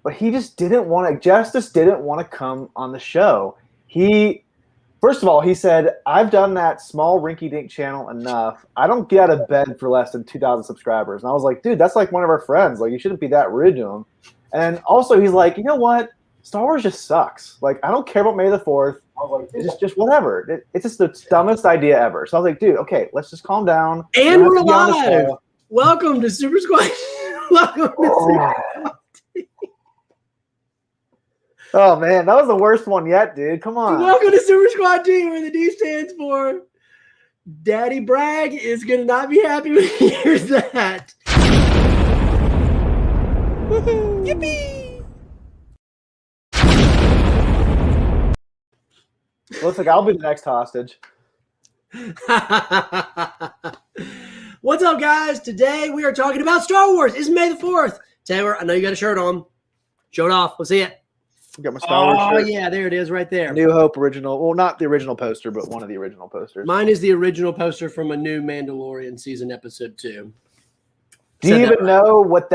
but he just didn't want to. Justice didn't want to come on the show. First of all, he said, "I've done that small rinky-dink channel enough. I don't get out of bed for less than 2,000 subscribers." And I was like, "Dude, that's like one of our friends. Like, you shouldn't be that rude to him." And also, he's like, "You know what? Star Wars just sucks. Like, I don't care about May the 4th. I was like, just whatever. It's just the dumbest idea ever." So I was like, "Dude, okay, let's just calm down." And we're live. Welcome to Super Squad. Welcome to Super Squad. Oh, man, that was the worst one yet, dude. Come on. Welcome to Super Squad Team, where the D stands for Daddy Bragg is going to not be happy when he hears that. Woohoo. Yippee! Looks like I'll be the next hostage. What's up, guys? Today we are talking about Star Wars. It's May the 4th. Taylor, I know you got a shirt on. Show it off. Let's see it. Got my Star Wars shirt. Oh, yeah, there it is right there. New Hope original. Well, not the original poster, but one of the original posters. Mine is the original poster from a new Mandalorian season episode 2. Do you even know what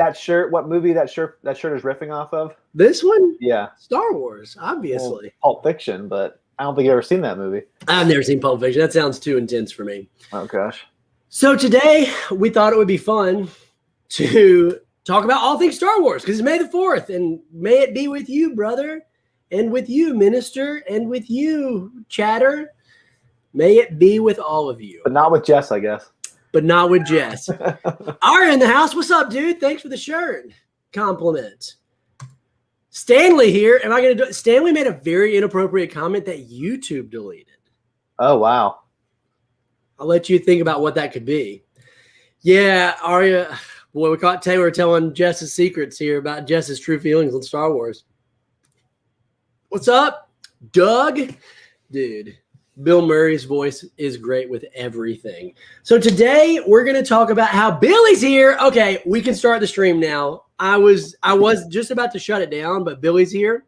movie that shirt is riffing off of? This one? Yeah. Star Wars, obviously. Well, Pulp Fiction, but I don't think you've ever seen that movie. I've never seen Pulp Fiction. That sounds too intense for me. Oh, gosh. So today we thought it would be fun to talk about all things Star Wars because it's May the 4th, and may it be with you, brother, and with you, minister, and with you, chatter. May it be with all of you. But not with Jess, I guess. But not with Jess. Ari in the house. What's up, dude? Thanks for the shirt. Compliment. Stanley here. Am I going to do it? Stanley made a very inappropriate comment that YouTube deleted. Oh, wow. I'll let you think about what that could be. Yeah, Arya. Boy, we caught Taylor telling Jess's secrets here about Jess's true feelings on Star Wars. What's up, Doug? Dude, Bill Murray's voice is great with everything. So today we're going to talk about how Billy's here. Okay, we can start the stream now. I was just about to shut it down, but Billy's here,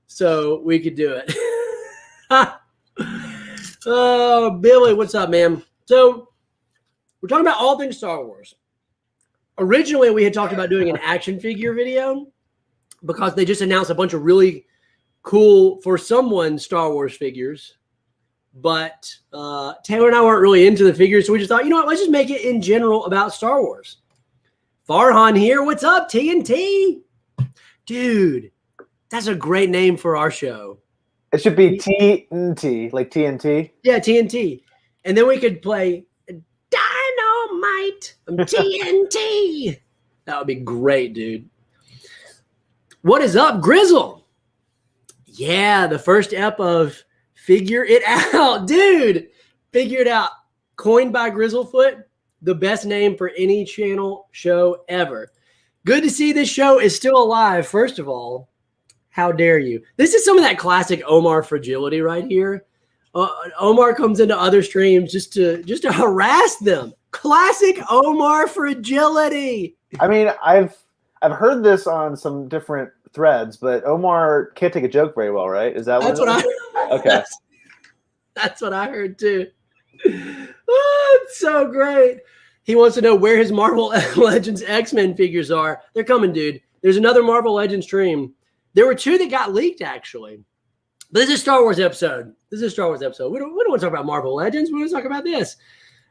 so we could do it. Oh, Billy, what's up, man? So we're talking about all things Star Wars. Originally, we had talked about doing an action figure video because they just announced a bunch of really cool, for someone, Star Wars figures. But Taylor and I weren't really into the figures, so we just thought, you know what, let's just make it in general about Star Wars. Farhan here. What's up, TNT? Dude, that's a great name for our show. It should be TNT, like TNT. Yeah, TNT. And then we could play Dynamite TNT. That would be great, dude. What is up, Grizzle? Yeah, the first ep of Figure It Out. Dude, Figure It Out. Coined by Grizzlefoot. The best name for any channel show ever. Good to see this show is still alive, first of all. How dare you? This is some of that classic Omar fragility right here. Omar comes into other streams just to harass them. Classic Omar fragility. I mean, I've heard this on some different threads, but Omar can't take a joke very well, right? Is that what I heard? Okay. That's what I heard too. Oh, it's so great. He wants to know where his Marvel Legends X-Men figures are. They're coming, dude. There's another Marvel Legends stream. There were 2 that got leaked, actually. But this is a Star Wars episode. We don't want to talk about Marvel Legends. We want to talk about this.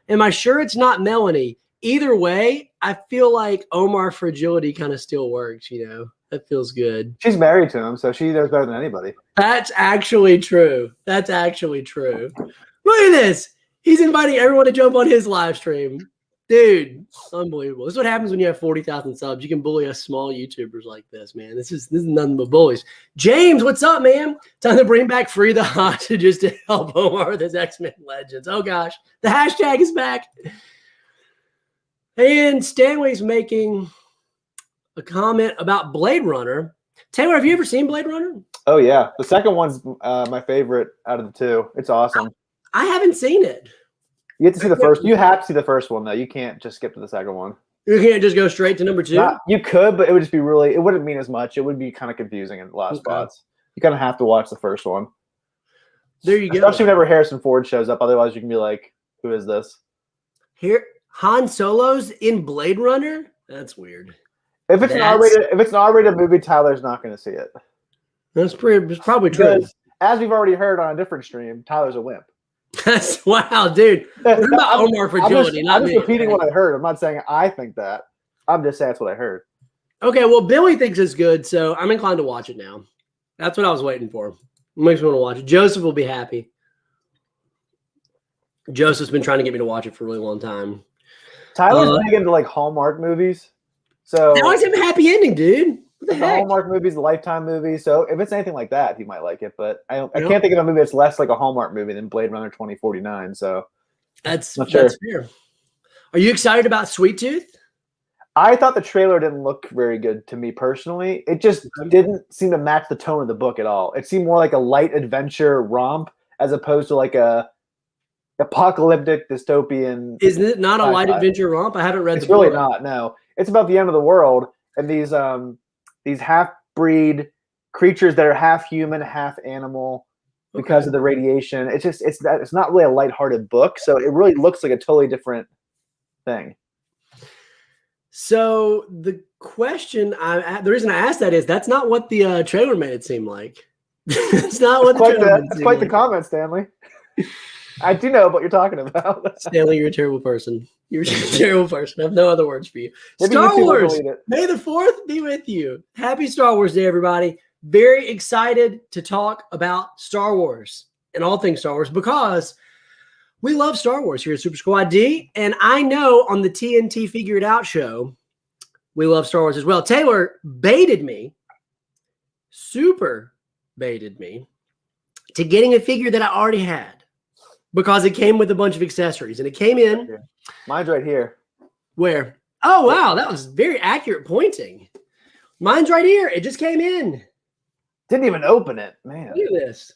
Am I sure it's not Melanie? Either way, I feel like Omar fragility kind of still works, you know. That feels good. She's married to him, so she knows better than anybody. That's actually true. Look at this. He's inviting everyone to jump on his live stream. Dude, unbelievable. This is what happens when you have 40,000 subs. You can bully us small YouTubers like this, man. This is nothing but bullies. James, what's up, man? Time to bring back Free the Hostages to help Omar with his X-Men Legends. Oh, gosh. The hashtag is back. And Stanley's making a comment about Blade Runner. Taylor, have you ever seen Blade Runner? Oh, yeah. The second one's my favorite out of the 2. It's awesome. I haven't seen it. You have to see the first. You have to see the first one, though. You can't just skip to the second one. You can't just go straight to number 2? You could, but it would just be really – it wouldn't mean as much. It would be kind of confusing in a lot of spots. You kind of have to watch the first one. There you go. Especially whenever Harrison Ford shows up. Otherwise, you can be like, who is this? Here, Han Solo's in Blade Runner? That's weird. If it's an R-rated movie, Tyler's not going to see it. It's probably true. Because, as we've already heard on a different stream, Tyler's a wimp. Wow, dude. What about Omar Fragility? I'm just repeating what I heard. I'm not saying I think that. I'm just saying that's what I heard. Okay, well, Billy thinks it's good, so I'm inclined to watch it now. That's what I was waiting for. It makes me want to watch it. Joseph will be happy. Joseph's been trying to get me to watch it for a really long time. Tyler's big into like Hallmark movies. So I always have a happy ending, dude. What the heck? Hallmark movies, the Lifetime movies. So if it's anything like that, he might like it. But I can't think of a movie that's less like a Hallmark movie than Blade Runner 2049. So that's fair. Are you excited about Sweet Tooth? I thought the trailer didn't look very good to me personally. It just didn't seem to match the tone of the book at all. It seemed more like a light adventure romp as opposed to like a apocalyptic dystopian. Isn't it not a light adventure romp? I haven't read the book. It's really not. No, it's about the end of the world and these half-breed creatures that are half human, half animal because of the radiation. It's not really a lighthearted book, so it really looks like a totally different thing. So the reason I asked that is that's not what the trailer made it seem like. It's not what that's quite the comment, Stanley. I do know what you're talking about. Stanley, you're a terrible person. You're a terrible person. I have no other words for you. Maybe Star Wars. May the 4th be with you. Happy Star Wars Day, everybody. Very excited to talk about Star Wars and all things Star Wars because we love Star Wars here at Super Squad D. And I know on the TNT Figure It Out show, we love Star Wars as well. Taylor baited me, super baited me, to getting a figure that I already had because it came with a bunch of accessories. And it came in. Mine's right here. Where? Oh, wow. That was very accurate pointing. Mine's right here. It just came in. Didn't even open it, man. Look at this.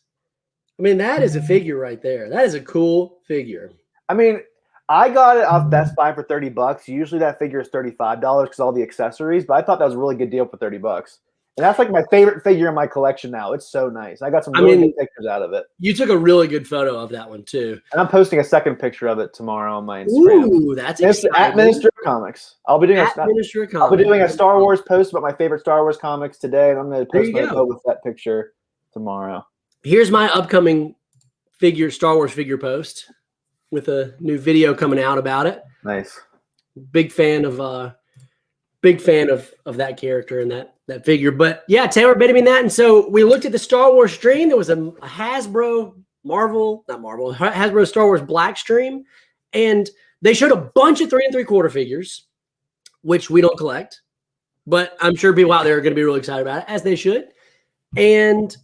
I mean, that is a figure right there. That is a cool figure. I mean, I got it off Best Buy for $30. Usually that figure is $35 because all the accessories, but I thought that was a really good deal for $30. And that's like my favorite figure in my collection now. It's so nice. I got some really good pictures out of it. You took a really good photo of that one too. And I'm posting a second picture of it tomorrow on my Instagram. Ooh, that's exciting. At Ministry of Comics. I'll be doing a Star Wars post about my favorite Star Wars comics today, and I'm going to post my Boba Fett picture tomorrow. Here's my upcoming Star Wars figure post with a new video coming out about it. Nice. Big fan of that character and that figure. But yeah, Taylor baited me in that. And so we looked at the Star Wars stream. There was a Hasbro Hasbro Star Wars Black stream. And they showed a bunch of 3 3/4 figures, which we don't collect. But I'm sure people out there are going to be really excited about it, as they should. And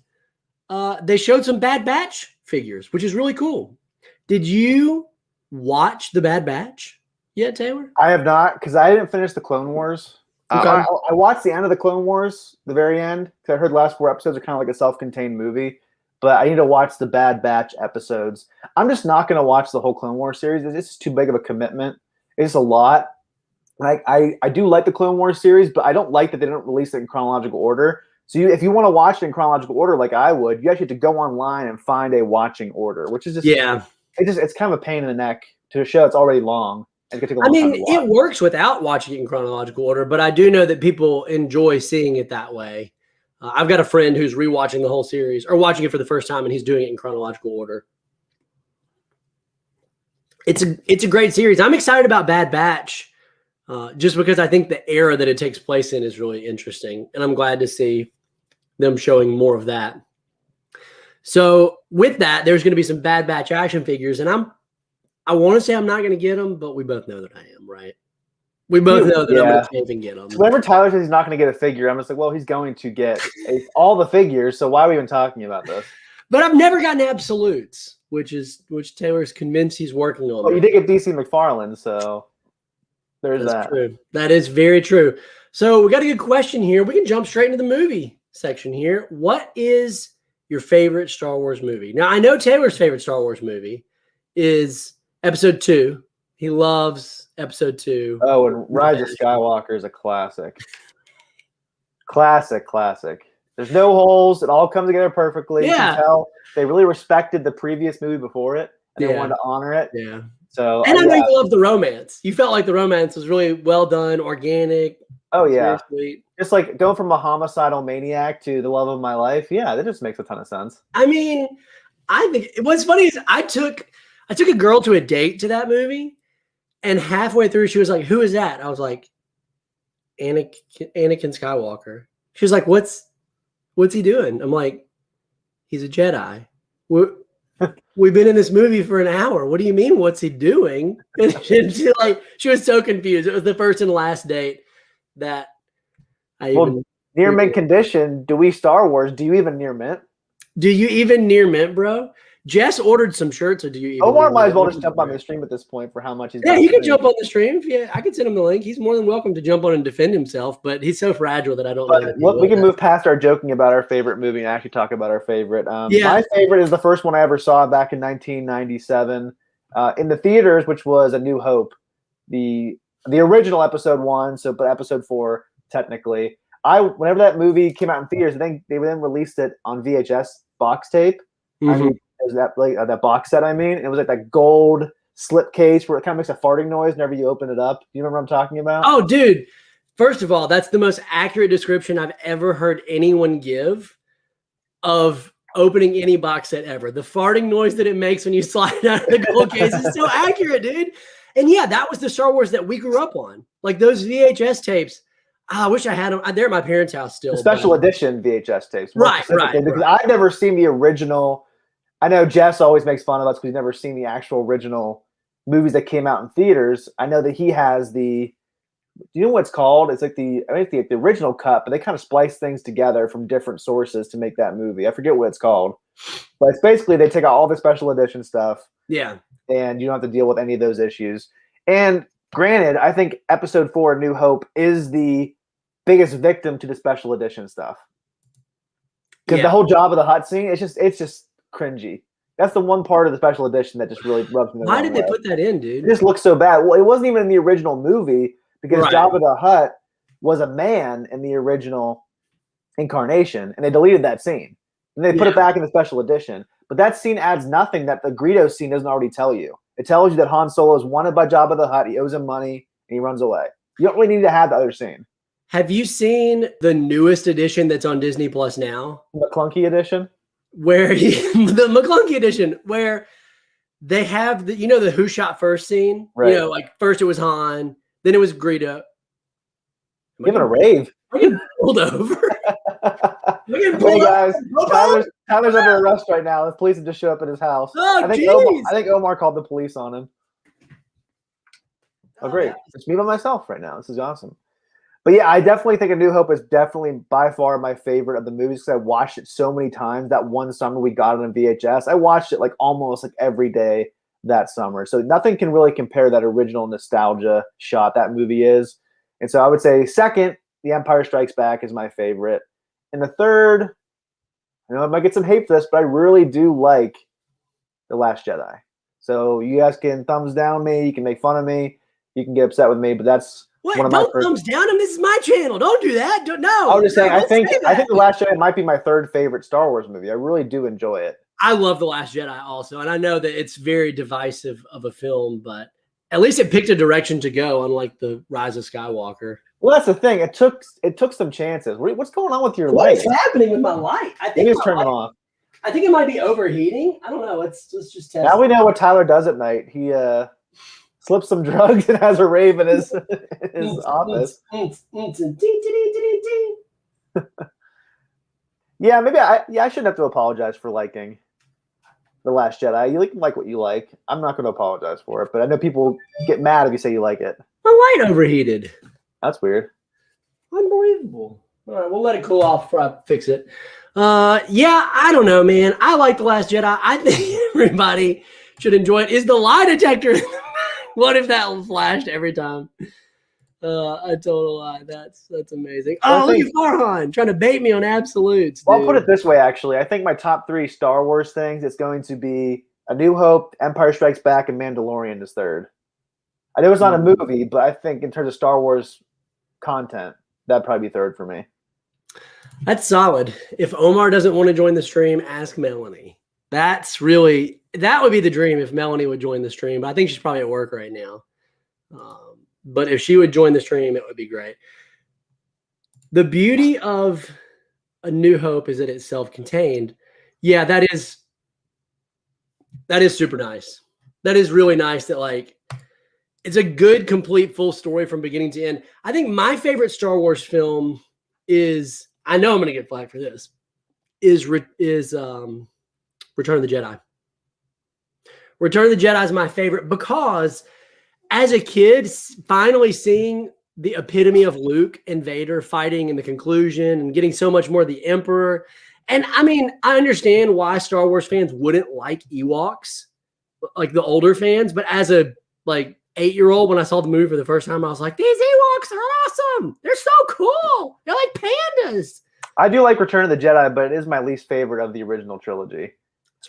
they showed some Bad Batch figures, which is really cool. Did you watch the Bad Batch yet, Taylor? I have not, because I didn't finish the Clone Wars. Okay. I watched the end of the Clone Wars, the very end, because I heard the last 4 episodes are kind of like a self-contained movie. But I need to watch the Bad Batch episodes. I'm just not going to watch the whole Clone Wars series. It's just too big of a commitment. It's a lot. I do like the Clone Wars series, but I don't like that they don't release it in chronological order. So if you want to watch it in chronological order like I would, you actually have to go online and find a watching order, which is just it's kind of a pain in the neck to a show that's already long. And it I mean, it works without watching it in chronological order, but I do know that people enjoy seeing it that way. I've got a friend who's rewatching the whole series or watching it for the first time, and he's doing it in chronological order. It's a great series. I'm excited about Bad Batch just because I think the era that it takes place in is really interesting, and I'm glad to see them showing more of that. So with that, there's going to be some Bad Batch action figures, and I want to say I'm not going to get them, but we both know that I am, right? We both know that I'm going to cave and get them. Whenever Tyler says he's not going to get a figure, I'm just like, well, he's going to get all the figures, so why are we even talking about this? But I've never gotten absolutes, which Taylor's convinced he's working on. Well, you did get DC McFarlane, so there's that. True. That is very true. So we got a good question here. We can jump straight into the movie section here. What is your favorite Star Wars movie? Now, I know Taylor's favorite Star Wars movie is Episode 2. He loves Episode 2. Oh, and Rise of Skywalker is a classic. Classic. There's no holes. It all comes together perfectly. Yeah. You can tell they really respected the previous movie before it, and they wanted to honor it. Yeah. So And I know you love the romance. You felt like the romance was really well done, organic. Oh yeah, sweet. Just like going from a homicidal maniac to the love of my life. Yeah, that just makes a ton of sense. I mean, I think what's funny is I took a girl to a date to that movie, and halfway through she was like, "Who is that?" I was like, Anakin Skywalker. She was like, "What's he doing?" I'm like, "He's a Jedi." We've been in this movie for an hour. What do you mean? What's he doing? And she was so confused. It was the first and last date that I even near mint condition. Do we Star Wars? Do you even near mint? Do you even near mint, bro? Jess ordered some shirts, or do you? Even Omar might as well just jump on the stream at this point for how much he's. Yeah, he can jump on the stream. Yeah, I could send him the link. He's more than welcome to jump on and defend himself, but he's so fragile that I don't know. But we can move past our joking about our favorite movie and actually talk about our favorite. My favorite is the first one I ever saw back in 1997 in the theaters, which was A New Hope, the original episode 1. So, but episode 4 technically. Whenever that movie came out in theaters, I think they then released it on VHS box tape. Mm-hmm. I mean, is that like that box set? I mean, it was like that gold slip case where it kind of makes a farting noise whenever you open it up. You remember what I'm talking about? Oh, dude. First of all, that's the most accurate description I've ever heard anyone give of opening any box set ever. The farting noise that it makes when you slide out of the gold case is so accurate, dude. And yeah, that was the Star Wars that we grew up on. Like those VHS tapes. I wish I had them. They're at my parents' house still. The special edition VHS tapes. Right. Because I've never seen the original. I know Jess always makes fun of us because he's never seen the actual original movies that came out in theaters. I know that he has do you know what it's called? It's like the original cut, but they kind of splice things together from different sources to make that movie. I forget what it's called. But it's basically they take out all the special edition stuff. Yeah. And you don't have to deal with any of those issues. And granted, I think episode 4, New Hope, is the biggest victim to the special edition stuff. Because the whole Jabba the Hutt scene, it's just cringy. That's the one part of the special edition that just really rubs me the Why wrong did way. they put that in, dude? It just looks so bad. Well, it wasn't even in the original movie because Jabba the Hutt was a man in the original incarnation, and they deleted that scene. And they put it back in the special edition. But that scene adds nothing that the Greedo scene doesn't already tell you. It tells you that Han Solo is wanted by Jabba the Hutt, he owes him money, and he runs away. You don't really need to have the other scene. Have you seen the newest edition that's on Disney Plus now? McClunky edition? Where the McClunky edition, where they have the Who Shot First scene? Right. Like first it was Han, then it was Greedo. Giving a rave. I'm getting pulled over. Hey guys, Tyler's under arrest right now. The police have just showed up at his house. Oh, I think Omar called the police on him. Oh, great. It's me by myself right now. This is awesome. But yeah, I definitely think A New Hope is definitely by far my favorite of the movies because I watched it so many times. That one summer we got it on VHS. I watched it like almost like every day that summer. So nothing can really compare that original nostalgia shot that movie is. And so I would say second, The Empire Strikes Back is my favorite. And the third, I know I might get some hate for this, but I really do like The Last Jedi. So you guys can thumbs down me. You can make fun of me. You can get upset with me, but that's one of my Don't thumbs down him. This is my channel. Don't do that. No. I was just saying. I think The Last Jedi might be my third favorite Star Wars movie. I really do enjoy it. I love The Last Jedi also, and I know that it's very divisive of a film, but at least it picked a direction to go, unlike The Rise of Skywalker. Well, that's the thing. It took some chances. What's going on with your light? What's happening with my light? I think it's turning off. I think it might be overheating. I don't know. Let's just test. Now we know what Tyler does at night. He slips some drugs and has a rave in his office. Yeah, maybe I shouldn't have to apologize for liking The Last Jedi. You like what you like. I'm not going to apologize for it, but I know people get mad if you say you like it. My light overheated. That's weird. Unbelievable. All right, we'll let it cool off before I fix it. Yeah, I don't know, man. I like The Last Jedi. I think everybody should enjoy it. Is the lie detector? What if that flashed every time? A total lie. That's amazing. Oh, look at Farhan trying to bait me on absolutes. Well, I'll put it this way, actually. I think my top 3 Star Wars things, it's going to be A New Hope, Empire Strikes Back, and Mandalorian is third. I know it's not a movie, but I think in terms of Star Wars content, that'd probably be third for me. That's solid. If Omar doesn't want to join the stream, ask Melanie. That's really that would be the dream if Melanie would join the stream. But I think she's probably at work right now. But if she would join the stream, it would be great. The beauty of A New Hope is that it's self-contained. Yeah, that is super nice. That is really nice that like it's a good, complete, full story from beginning to end. I think my favorite Star Wars film is, I know I'm going to get flagged for this, is Return of the Jedi. Return of the Jedi is my favorite because as a kid, finally seeing the epitome of Luke and Vader fighting in the conclusion and getting so much more of the Emperor. And I mean, I understand why Star Wars fans wouldn't like Ewoks, like the older fans, but as a like 8-year-old, when I saw the movie for the first time, I was like, these Ewoks are awesome. They're so cool. They're like pandas. I do like Return of the Jedi, but it is my least favorite of the original trilogy.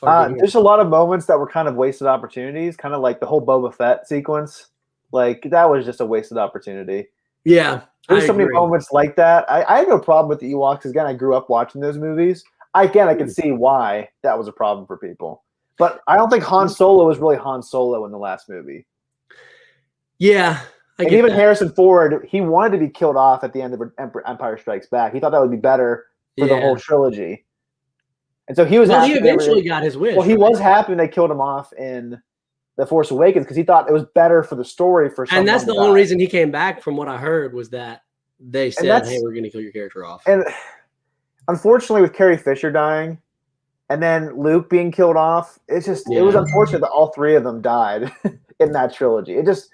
There's a lot of moments that were kind of wasted opportunities, kind of like the whole Boba Fett sequence. Like, that was just a wasted opportunity. Yeah. There's so many moments like that. I have no problem with the Ewoks. Again, I grew up watching those movies. I can see why that was a problem for people. But I don't think Han Solo was really Han Solo in the last movie. Yeah. And even Harrison Ford, he wanted to be killed off at the end of Empire Strikes Back. He thought that would be better for the whole trilogy. And so he was happy. He eventually got his wish. Well, he was happy when they killed him off in The Force Awakens because he thought it was better for the story for someone. And that's the only reason he came back, from what I heard, was that they said, hey, we're going to kill your character off. And unfortunately, with Carrie Fisher dying and then Luke being killed off, it was unfortunate that all three of them died in that trilogy. It just,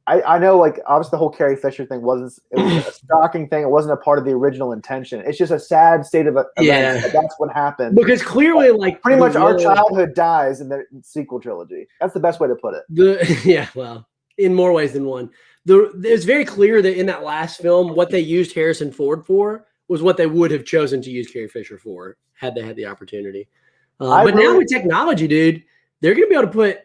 I know, like, obviously the whole Carrie Fisher thing it was a shocking thing. It wasn't a part of the original intention. It's just a sad state of events. That's what happened. Because clearly, like, pretty much our childhood dies in the sequel trilogy. That's the best way to put it. Well, in more ways than one. It's very clear that in that last film, what they used Harrison Ford for was what they would have chosen to use Carrie Fisher for had they had the opportunity. But now with technology, dude, they're going to be able to put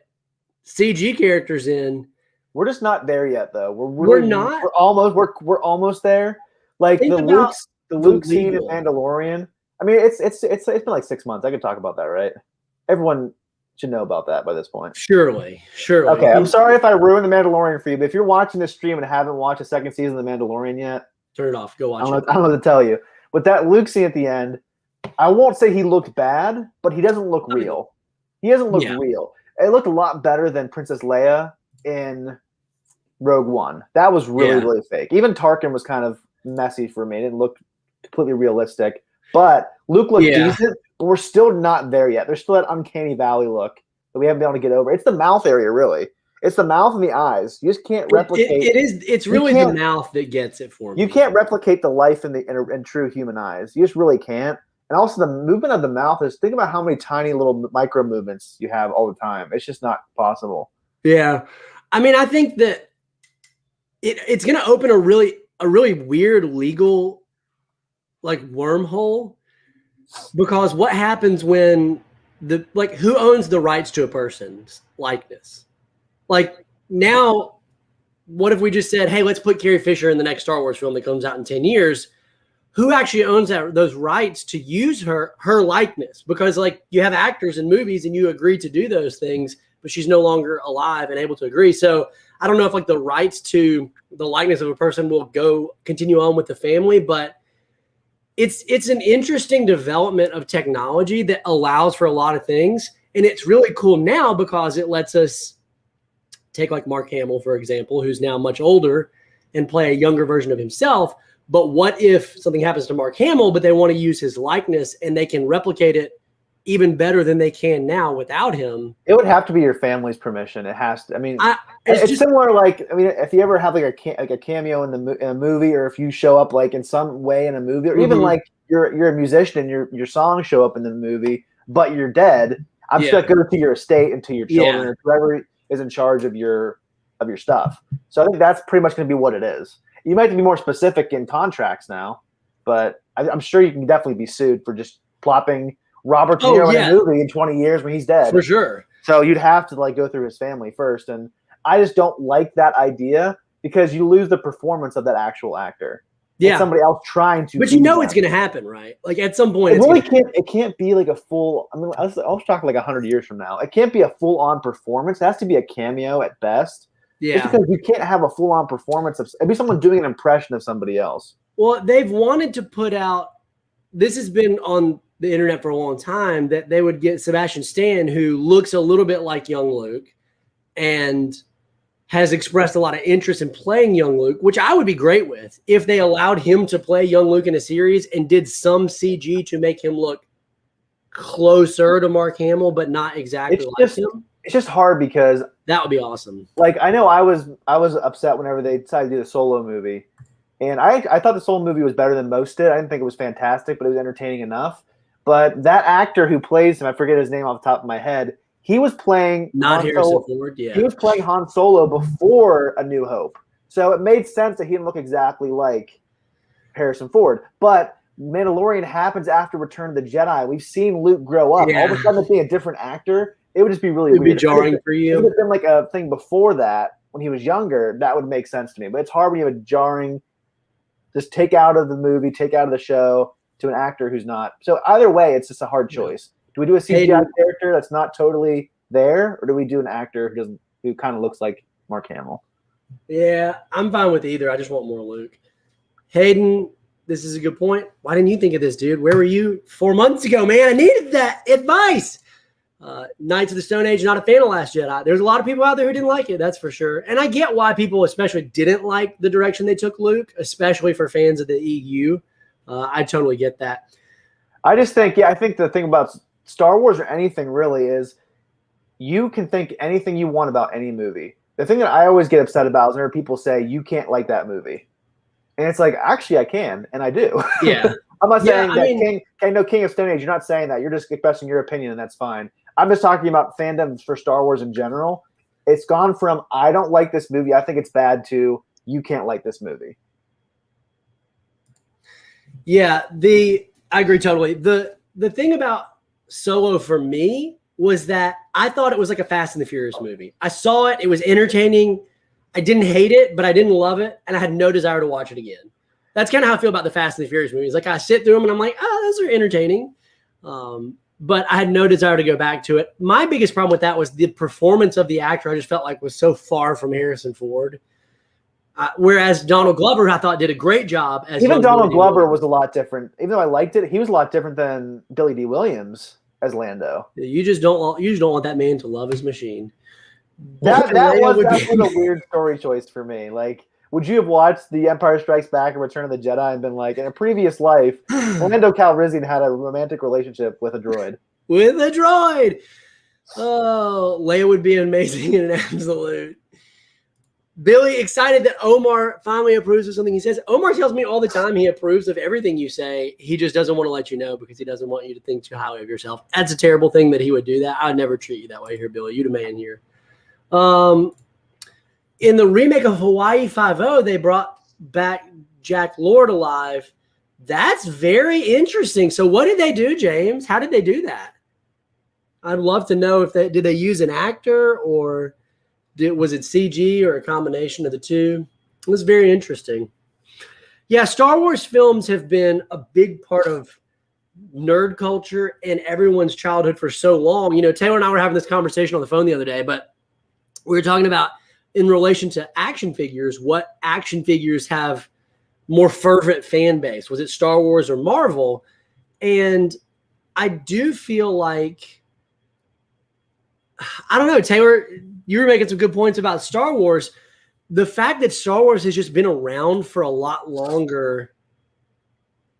CG characters in. We're just not there yet, though. We're not. We're almost there. Like the Luke scene in Mandalorian. I mean, it's been like 6 months. I could talk about that, right? Everyone should know about that by this point. Surely. Okay, I'm sorry if I ruined the Mandalorian for you, but if you're watching this stream and haven't watched the second season of the Mandalorian yet, turn it off. Go watch it. I don't know what to tell you. But that Luke scene at the end, I won't say he looked bad, but he doesn't look real. He doesn't look real. It looked a lot better than Princess Leia in Rogue One. That was really fake. Even Tarkin was kind of messy for me. It didn't look completely realistic. But Luke looked decent, but we're still not there yet. There's still that uncanny valley look that we haven't been able to get over. It's the mouth area, really. It's the mouth and the eyes. You just can't replicate. It's really the mouth that gets it for me. You can't replicate the life in true human eyes. You just really can't. And also the movement of the mouth is, think about how many tiny little micro movements you have all the time. It's just not possible. Yeah. I mean, I think that it's going to open a really weird legal like wormhole, because what happens when who owns the rights to a person's likeness? Like, now, what if we just said, hey, let's put Carrie Fisher in the next Star Wars film that comes out in 10 years? Who actually owns those rights to use her likeness? Because, like, you have actors in movies and you agree to do those things, but she's no longer alive and able to agree. So I don't know if, like, the rights to the likeness of a person will continue on with the family, but it's an interesting development of technology that allows for a lot of things. And it's really cool now because it lets us take, like, Mark Hamill, for example, who's now much older, and play a younger version of himself. But what if something happens to Mark Hamill, but they want to use his likeness and they can replicate it even better than they can now without him? It would have to be your family's permission. It has to. I mean, it's similar. Like, I mean, if you ever have like a cameo in a movie, or if you show up like in some way in a movie, or even like you're a musician and your songs show up in the movie, but you're dead. I'm just gonna go to your estate and to your children or whoever is in charge of your stuff. So I think that's pretty much going to be what it is. You might have to be more specific in contracts now, but I'm sure you can definitely be sued for just plopping Robert De Niro in a movie in 20 years when he's dead. For sure. So you'd have to like go through his family first. And I just don't like that idea, because you lose the performance of that actual actor. Yeah. It's somebody else trying to. But you know it's going to happen, right? Like at some point, it really can't. It can't be like a full. I mean, I was talking like 100 years from now. It can't be a full-on performance. It has to be a cameo at best. Yeah. Just because you can't have a full-on performance of. It'd be someone doing an impression of somebody else. Well, they've wanted to put out. This has been on the internet for a long time that they would get Sebastian Stan, who looks a little bit like young Luke, and has expressed a lot of interest in playing young Luke, which I would be great with if they allowed him to play young Luke in a series and did some CG to make him look closer to Mark Hamill, but not exactly him. It's just hard because that would be awesome. Like I know I was upset whenever they decided to do the Solo movie, and I thought the Solo movie was better than most did. I didn't think it was fantastic, but it was entertaining enough. But that actor who plays him, I forget his name off the top of my head. He was playing not Harrison Ford. Yeah, he was playing Han Solo before A New Hope, so it made sense that he didn't look exactly like Harrison Ford. But Mandalorian happens after Return of the Jedi. We've seen Luke grow up. Yeah. All of a sudden, being a different actor, it would just be really weird. It'd be jarring for you. If it had been like a thing before that when he was younger, that would make sense to me. But it's hard when you have a jarring. Just take out of the movie, take out of the show to an actor who's not. So either way, it's just a hard choice. Do we do a CGI character that's not totally there, or do we do an actor who kind of looks like Mark Hamill? Yeah, I'm fine with either. I just want more Luke. Hayden, this is a good point. Why didn't you think of this, dude? Where were you 4 months ago, man? I needed that advice. Knights of the Stone Age, not a fan of Last Jedi. There's a lot of people out there who didn't like it, that's for sure. And I get why people especially didn't like the direction they took Luke, especially for fans of the EU. I totally get that. I just think, I think the thing about Star Wars or anything really is you can think anything you want about any movie. The thing that I always get upset about is whenever people say you can't like that movie. And it's like, actually I can, and I do. Yeah. I'm not saying King of Stone Age, you're not saying that. You're just expressing your opinion, and that's fine. I'm just talking about fandom for Star Wars in general. It's gone from I don't like this movie, I think it's bad, to you can't like this movie. Yeah, I agree totally. The thing about Solo for me was that I thought it was like a Fast and the Furious movie. I saw it. It was entertaining. I didn't hate it, but I didn't love it, and I had no desire to watch it again. That's kind of how I feel about the Fast and the Furious movies. Like I sit through them, and I'm like, oh, those are entertaining. But I had no desire to go back to it. My biggest problem with that was the performance of the actor. I just felt like was so far from Harrison Ford. Whereas Donald Glover, I thought, did a great job. Even Donald Glover was a lot different. Even though I liked it, he was a lot different than Billy D. Williams as Lando. You just don't want that man to love his machine. That was a weird story choice for me. Like, would you have watched The Empire Strikes Back and Return of the Jedi and been like, in a previous life, Lando Calrissian had a romantic relationship with a droid? With a droid! Oh, Leia would be amazing in an absolute. Billy, excited that Omar finally approves of something he says. Omar tells me all the time he approves of everything you say. He just doesn't want to let you know because he doesn't want you to think too highly of yourself. That's a terrible thing that he would do that. I would never treat you that way here, Billy. You the man here. In the remake of Hawaii Five-0, they brought back Jack Lord alive. That's very interesting. So what did they do, James? How did they do that? I'd love to know if did they use an actor or was it CG or a combination of the two? It was very interesting. Yeah, Star Wars films have been a big part of nerd culture and everyone's childhood for so long. You know, Taylor and I were having this conversation on the phone the other day, but we were talking about in relation to action figures, what action figures have more fervent fan base? Was it Star Wars or Marvel? And I do feel like, I don't know, Taylor, you were making some good points about Star Wars. The fact that Star Wars has just been around for a lot longer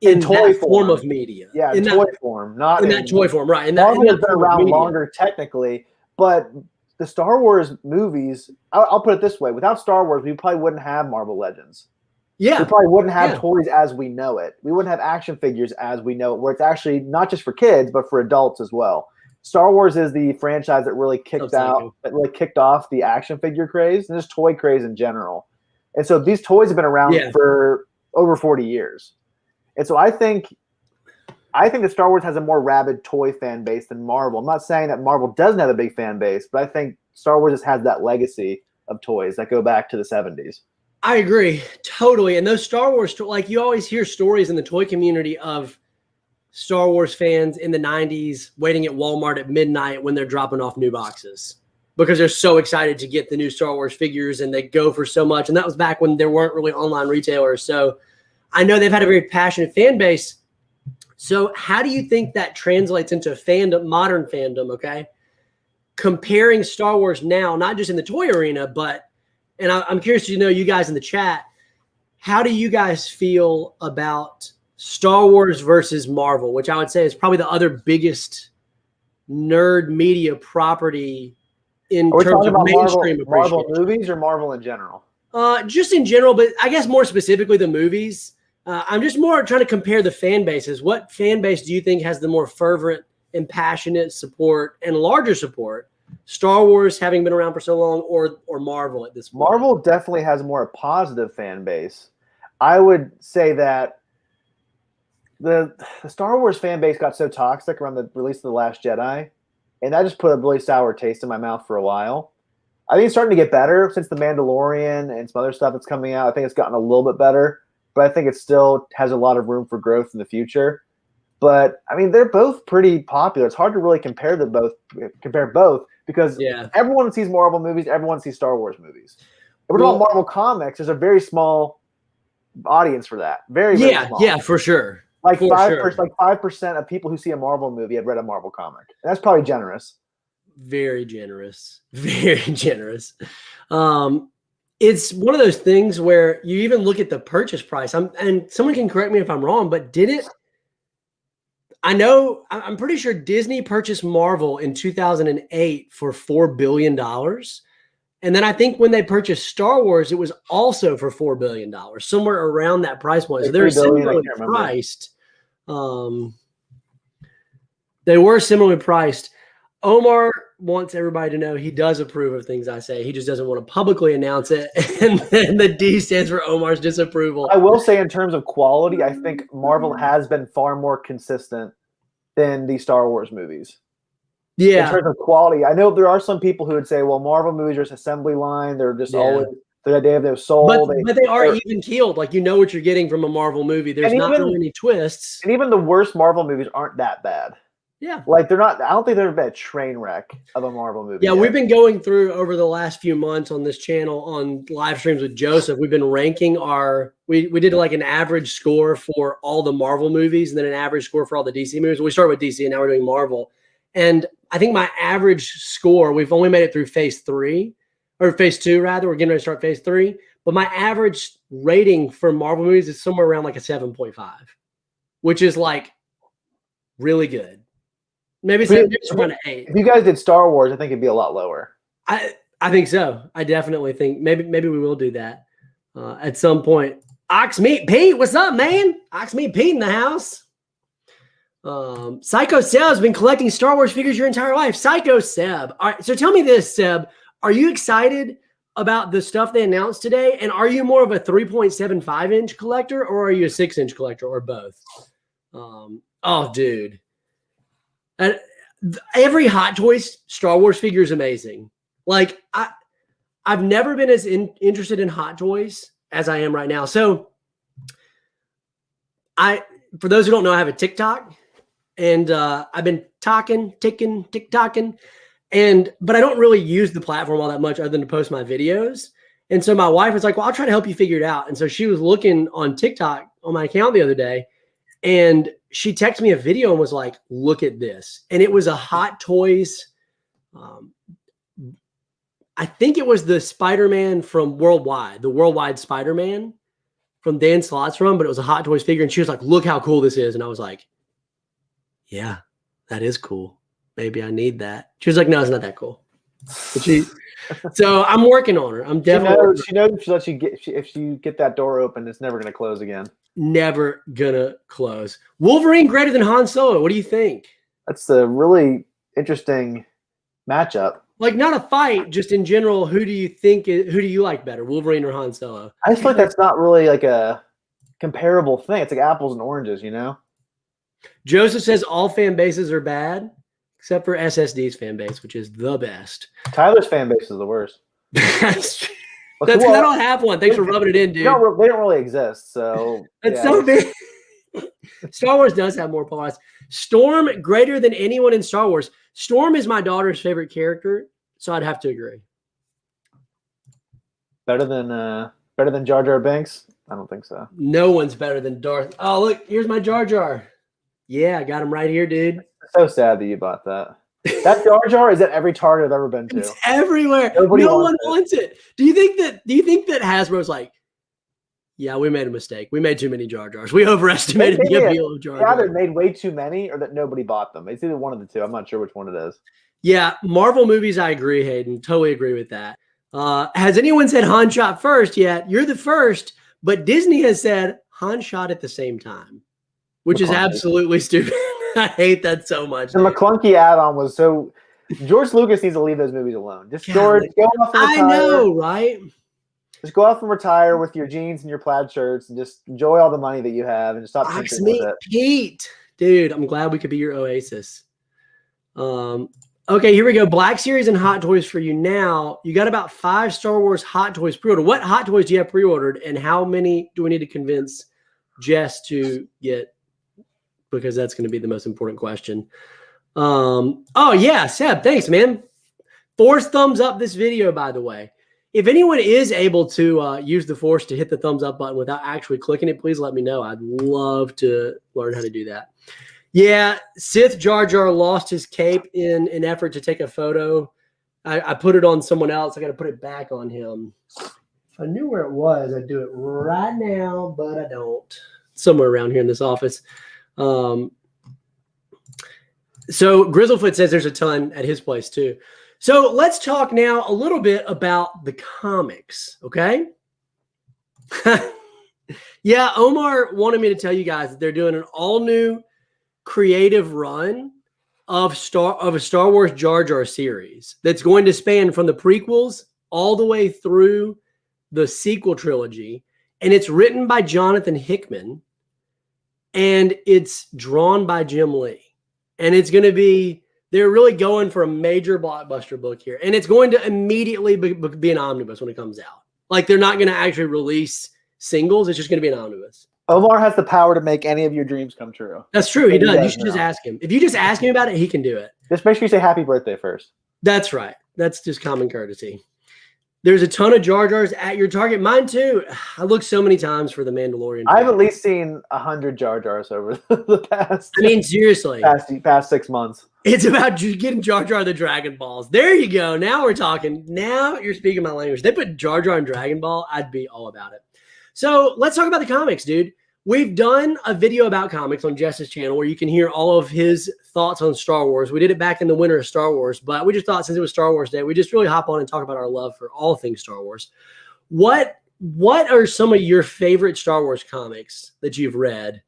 in toy form of media. Yeah, in toy form, not in that toy form, right? Marvel has been around longer technically, but the Star Wars movies, I'll put it this way, without Star Wars, we probably wouldn't have Marvel Legends. Yeah. We probably wouldn't have toys as we know it. We wouldn't have action figures as we know it, where it's actually not just for kids, but for adults as well. Star Wars is the franchise that really kicked off the action figure craze and just toy craze in general. And so these toys have been around for over 40 years. And so I think that Star Wars has a more rabid toy fan base than Marvel. I'm not saying that Marvel doesn't have a big fan base, but I think Star Wars just has that legacy of toys that go back to the 70s. I agree totally. And those Star Wars, like you always hear stories in the toy community of Star Wars fans in the 90s waiting at Walmart at midnight when they're dropping off new boxes because they're so excited to get the new Star Wars figures and they go for so much. And that was back when there weren't really online retailers. So I know they've had a very passionate fan base. So how do you think that translates into fandom, modern fandom, okay? Comparing Star Wars now, not just in the toy arena, but, and I'm curious to know you guys in the chat, how do you guys feel about Star Wars versus Marvel, which I would say is probably the other biggest nerd media property in terms of mainstream appreciation? Marvel movies or Marvel in general? Just in general, but I guess more specifically the movies. I'm just more trying to compare the fan bases. What fan base do you think has the more fervent and passionate support and larger support? Star Wars having been around for so long, or Marvel at this point? Marvel definitely has a more positive fan base. I would say that the Star Wars fan base got so toxic around the release of The Last Jedi, and that just put a really sour taste in my mouth for a while. I think it's starting to get better since The Mandalorian and some other stuff that's coming out. I think it's gotten a little bit better, but I think it still has a lot of room for growth in the future. But I mean, they're both pretty popular. It's hard to really compare both because everyone sees Marvel movies, everyone sees Star Wars movies. If we're talking about Marvel comics, there's a very small audience for that. Very small. Yeah, for sure. Like 5% of people who see a Marvel movie had read a Marvel comic. And that's probably generous. Very generous. Very generous. It's one of those things where you even look at the purchase price. And someone can correct me if I'm wrong, but I'm pretty sure Disney purchased Marvel in 2008 for $4 billion. And then I think when they purchased Star Wars, it was also for $4 billion, somewhere around that price point. So they're similarly priced. They were similarly priced. Omar wants everybody to know he does approve of things I say. He just doesn't want to publicly announce it. And then the D stands for Omar's disapproval. I will say in terms of quality, I think Marvel has been far more consistent than the Star Wars movies. Yeah. In terms of quality. I know there are some people who would say, well, Marvel movies are just assembly line. They're just always the idea of their soul. But they are even keeled. Like, you know what you're getting from a Marvel movie. There's not really any twists. And even the worst Marvel movies aren't that bad. Yeah. Like, they're not, I don't think they've been a train wreck of a Marvel movie. Yeah, we've been going through over the last few months on this channel on live streams with Joseph. We've been ranking we did like an average score for all the Marvel movies and then an average score for all the DC movies. We started with DC and now we're doing Marvel. And I think my average score, we've only made it through phase 2 rather. We're getting ready to start phase 3. But my average rating for Marvel movies is somewhere around like a 7.5, which is like really good. Maybe it's around an 8. If you guys did Star Wars, I think it'd be a lot lower. I think so. I definitely think maybe we will do that at some point. Oxmeat Pete, what's up, man? Oxmeat Pete in the house. Psycho Seb has been collecting Star Wars figures your entire life. Psycho Seb. All right, so tell me this, Seb. Are you excited about the stuff they announced today? And are you more of a 3.75-inch collector or are you a 6-inch collector or both? Oh, dude. Every Hot Toys Star Wars figure is amazing. Like, I've never been as interested in Hot Toys as I am right now. So, for those who don't know, I have a TikTok, and I've been TikToking, but I don't really use the platform all that much other than to post my videos. And so my wife was like, well, I'll try to help you figure it out. And so she was looking on TikTok on my account the other day, and she texted me a video and was like, look at this. And it was a Hot Toys. I think it was the Spider-Man from Worldwide, the Worldwide Spider-Man from Dan Slott's run, but it was a Hot Toys figure. And she was like, look how cool this is. And I was like, yeah, that is cool. Maybe I need that. She was like, no, it's not that cool. So I'm working on her. I'm definitely. She knows if you get that door open, it's never going to close again. Never gonna close. Wolverine greater than Han Solo. What do you think? That's a really interesting matchup. Like, not a fight, just in general. Who do you like better, Wolverine or Han Solo? I just feel like that's not really like a comparable thing. It's like apples and oranges, you know? Joseph says all fan bases are bad, except for SSD's fan base, which is the best. Tyler's fan base is the worst. That's because I don't have one. Thanks for rubbing it in, dude. They don't really exist, so That's so big. Star Wars does have more plots. Storm greater than anyone in Star Wars. Storm is my daughter's favorite character, so I'd have to agree. Better than Jar Jar Binks? I don't think so. No one's better than Darth. Oh, look, here's my Jar Jar. Yeah, I got him right here, dude. It's so sad that you bought that. That Jar Jar is at every Target I've ever been to. It's everywhere. No one wants it. Do you think that Hasbro's like, yeah, we made a mistake. We made too many Jar Jars. We overestimated the appeal of Jar Jar. They either made way too many or that nobody bought them. It's either one of the two. I'm not sure which one it is. Yeah, Marvel movies, I agree, Hayden. Totally agree with that. Has anyone said Han shot first yet? You're the first, but Disney has said Han shot at the same time, which is absolutely stupid. I hate that so much. The McClunky add-on was so. George Lucas needs to leave those movies alone. Just George, go off and retire. I know, right? Just go off and retire with your jeans and your plaid shirts, and just enjoy all the money that you have, and just stop thinking with it. Pete, dude, I'm glad we could be your oasis. Okay, here we go. Black Series and Hot Toys for you now. You got about 5 Star Wars Hot Toys pre-ordered. What Hot Toys do you have pre-ordered, and how many do we need to convince Jess to get? Because that's going to be the most important question. Oh, yeah, Seb, thanks, man. 4 thumbs up this video, by the way. If anyone is able to use the Force to hit the thumbs up button without actually clicking it, please let me know. I'd love to learn how to do that. Yeah, Sith Jar Jar lost his cape in an effort to take a photo. I put it on someone else. I got to put it back on him. If I knew where it was, I'd do it right now, but I don't. Somewhere around here in this office. So Grizzlefoot says there's a ton at his place too. So let's talk now a little bit about the comics, okay? Yeah, Omar wanted me to tell you guys that they're doing an all-new creative run of a Star Wars Jar Jar series that's going to span from the prequels all the way through the sequel trilogy, and it's written by Jonathan Hickman, and it's drawn by Jim Lee. And it's going to be, they're really going for a major blockbuster book here. And it's going to immediately be an omnibus when it comes out. Like, they're not going to actually release singles. It's just going to be an omnibus. Omar has the power to make any of your dreams come true. That's true. He does. You should just ask him. If you just ask him about it, he can do it. Just make sure you say happy birthday first. That's right. That's just common courtesy. There's a ton of Jar Jars at your Target. Mine too. I looked so many times for the Mandalorian. I've at least seen 100 Jar Jars over the past. I mean, seriously. Past 6 months. It's about getting Jar Jar the Dragon Balls. There you go. Now we're talking. Now you're speaking my language. They put Jar Jar in Dragon Ball, I'd be all about it. So let's talk about the comics, dude. We've done a video about comics on Jess's channel where you can hear all of his thoughts on Star Wars. We did it back in the winter of Star Wars, but we just thought since it was Star Wars Day, we just really hop on and talk about our love for all things Star Wars. What are some of your favorite Star Wars comics that you've read?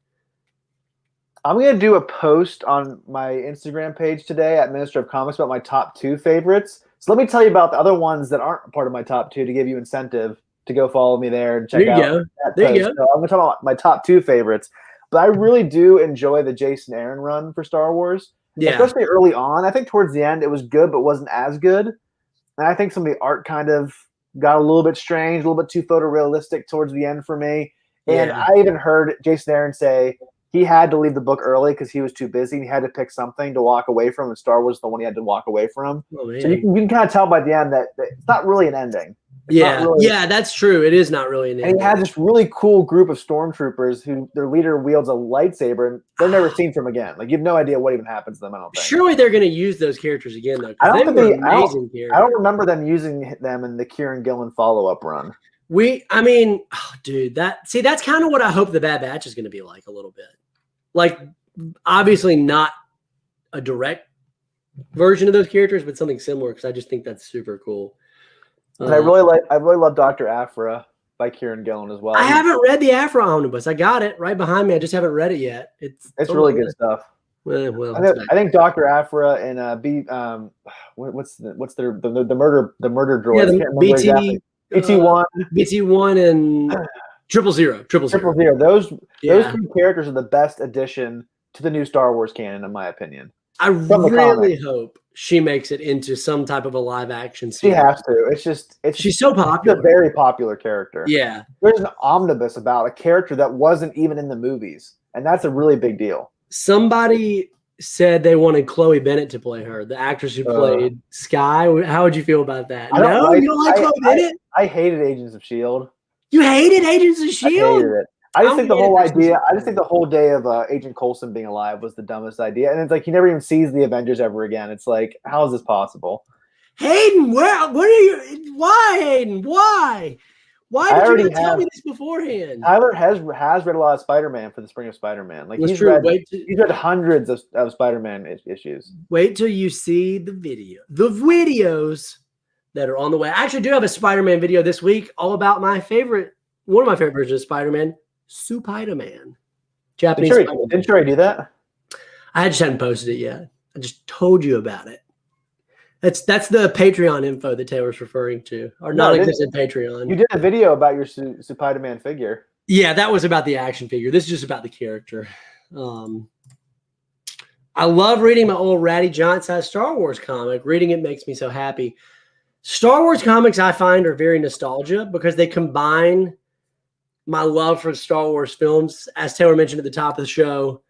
I'm going to do a post on my Instagram page today at Minister of Comics about my top 2 favorites. So let me tell you about the other ones that aren't part of my top 2 to give you incentive to go follow me there and check out that there post. You go. So I'm going to talk about my top 2 favorites. But I really do enjoy the Jason Aaron run for Star Wars. Yeah. Especially early on. I think towards the end it was good, but wasn't as good. And I think some of the art kind of got a little bit strange, a little bit too photorealistic towards the end for me. And I even heard Jason Aaron say he had to leave the book early because he was too busy. He had to pick something to walk away from, and Star Wars is the one he had to walk away from. Oh, so you can kind of tell by the end that it's not really an ending. Yeah, that's true. It is not really an ending. And he had this really cool group of stormtroopers who their leader wields a lightsaber, and they're never seen from again. Like, you have no idea what even happens to them, I don't think. Surely they're going to use those characters again, though. I don't remember them using them in the Kieran Gillen follow-up run. Dude, that's kind of what I hope the Bad Batch is going to be like a little bit. Like, obviously not a direct version of those characters, but something similar, because I just think that's super cool. And I really love Dr. Aphra by Kieran Gillen as well. I haven't read the Aphra Omnibus. I got it right behind me. I just haven't read it yet. It's really good stuff. Well, I think Dr. Aphra and what's the murder droid? Yeah, BT1 and 000. Those 3 characters are the best addition to the new Star Wars canon, in my opinion. I really hope she makes it into some type of a live action series. She has to. She's so popular. She's a very popular character. Yeah. There's an omnibus about a character that wasn't even in the movies, and that's a really big deal. Somebody said they wanted Chloe Bennett to play her, the actress who played Skye. How would you feel about that? You don't like Chloe Bennett? I hated Agents of S.H.I.E.L.D. You hated Agents of S.H.I.E.L.D.? I hated it. I just think the whole idea, I just think the whole day of Agent Coulson being alive was the dumbest idea. And it's like he never even sees the Avengers ever again. It's like, how is this possible? Hayden, what are you? Why, Hayden? Why? Why did you not tell me this beforehand? Tyler has read a lot of Spider-Man for the Spring of Spider-Man. Like he's read hundreds of Spider-Man issues. Wait till you see the videos that are on the way. I actually do have a Spider-Man video this week all about one of my favorite versions of Spider-Man, Spider-Man. Japanese Spider-Man. Didn't you already do that? I just hadn't posted it yet. I just told you about it. That's the Patreon info that Taylor's referring to, or non-existent Patreon. You did a video about your Spider-Man figure. Yeah, that was about the action figure. This is just about the character. I love reading my old Ratty Giant-sized Star Wars comic. Reading it makes me so happy. Star Wars comics I find are very nostalgia because they combine my love for Star Wars films, as Taylor mentioned at the top of the show,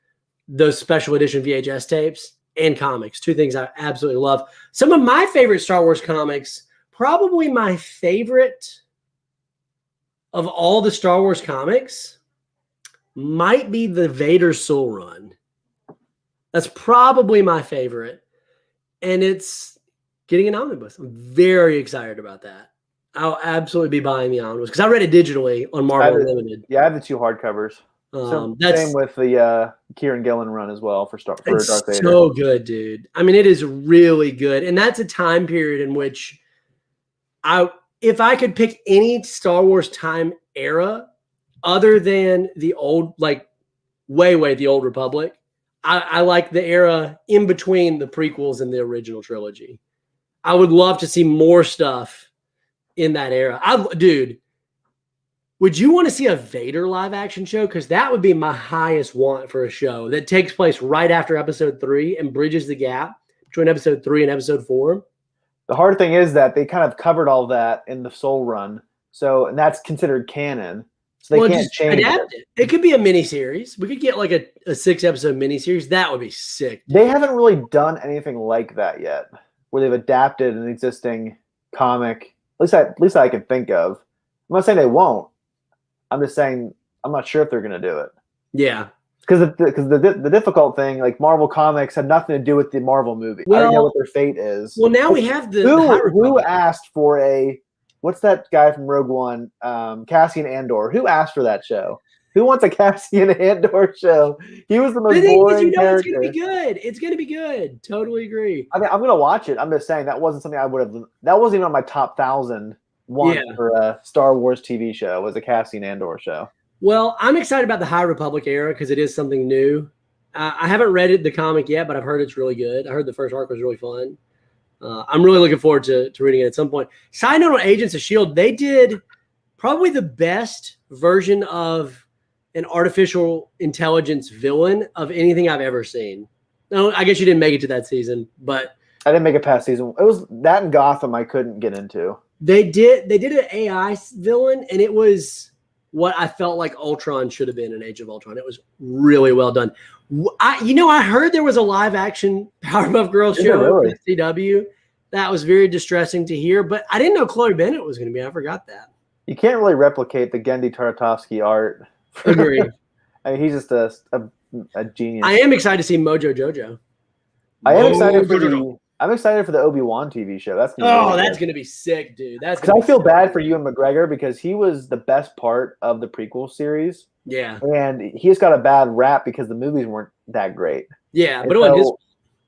those special edition VHS tapes, and comics. Two things I absolutely love. Some of my favorite Star Wars comics, probably my favorite of all the Star Wars comics, might be the Vader Soul Run. That's probably my favorite. And it's getting an omnibus. I'm very excited about that. I'll absolutely be buying the omnibus because I read it digitally on Marvel Unlimited. Yeah, I have the 2 hardcovers. Same with the Kieran Gillen run as well for Darth Vader. So good, dude. I mean, it is really good, and that's a time period in which if I could pick any Star Wars time era other than the old, like way the Old Republic, I like the era in between the prequels and the original trilogy. I would love to see more stuff in that era. Dude. Would you want to see a Vader live action show? Because that would be my highest want for a show that takes place right after episode 3 and bridges the gap between episode 3 and episode 4. The hard thing is that they kind of covered all that in the Soul Run. And that's considered canon. So they can't change it. It could be a miniseries. We could get like a 6-episode miniseries. That would be sick. They haven't really done anything like that yet, where they've adapted an existing comic. At least I can think of. I'm not saying they won't. I'm just saying I'm not sure if they're going to do it. Yeah. Because the difficult thing, like Marvel Comics, had nothing to do with the Marvel movie. I don't know what their fate is. Well, now we have who asked for what's that guy from Rogue One, Cassian Andor? Who asked for that show? Who wants a Cassian Andor show? He was the most boring character. It's going to be good. It's going to be good. Totally agree. I mean, I'm going to watch it. I'm just saying that wasn't something I would have. That wasn't even on my top 1,000 for a Star Wars TV show. Was a Cassian Andor show. Well, I'm excited about the High Republic era because it is something new. I haven't read the comic yet, but I've heard it's really good. I heard the first arc was really fun. I'm really looking forward to reading it at some point. Side note on Agents of S.H.I.E.L.D., they did probably the best version of an artificial intelligence villain of anything I've ever seen. No, I guess you didn't make it to that season, but I didn't make it past season. It was that and Gotham I couldn't get into. They did an AI villain, and it was what I felt like Ultron should have been in Age of Ultron. It was really well done. I heard there was a live action Powerpuff Girls show at CW. That was very distressing to hear, but I didn't know Chloe Bennett was going to be. I forgot that. You can't really replicate the Gendy Tartakovsky art. Agree. I mean, he's just a genius. I am excited to see Mojo Jojo. I'm excited for the Obi-Wan TV show. That's gonna be sick, dude. That's because I feel bad for Ewan McGregor because he was the best part of the prequel series. Yeah, and he just got a bad rap because the movies weren't that great. Yeah, but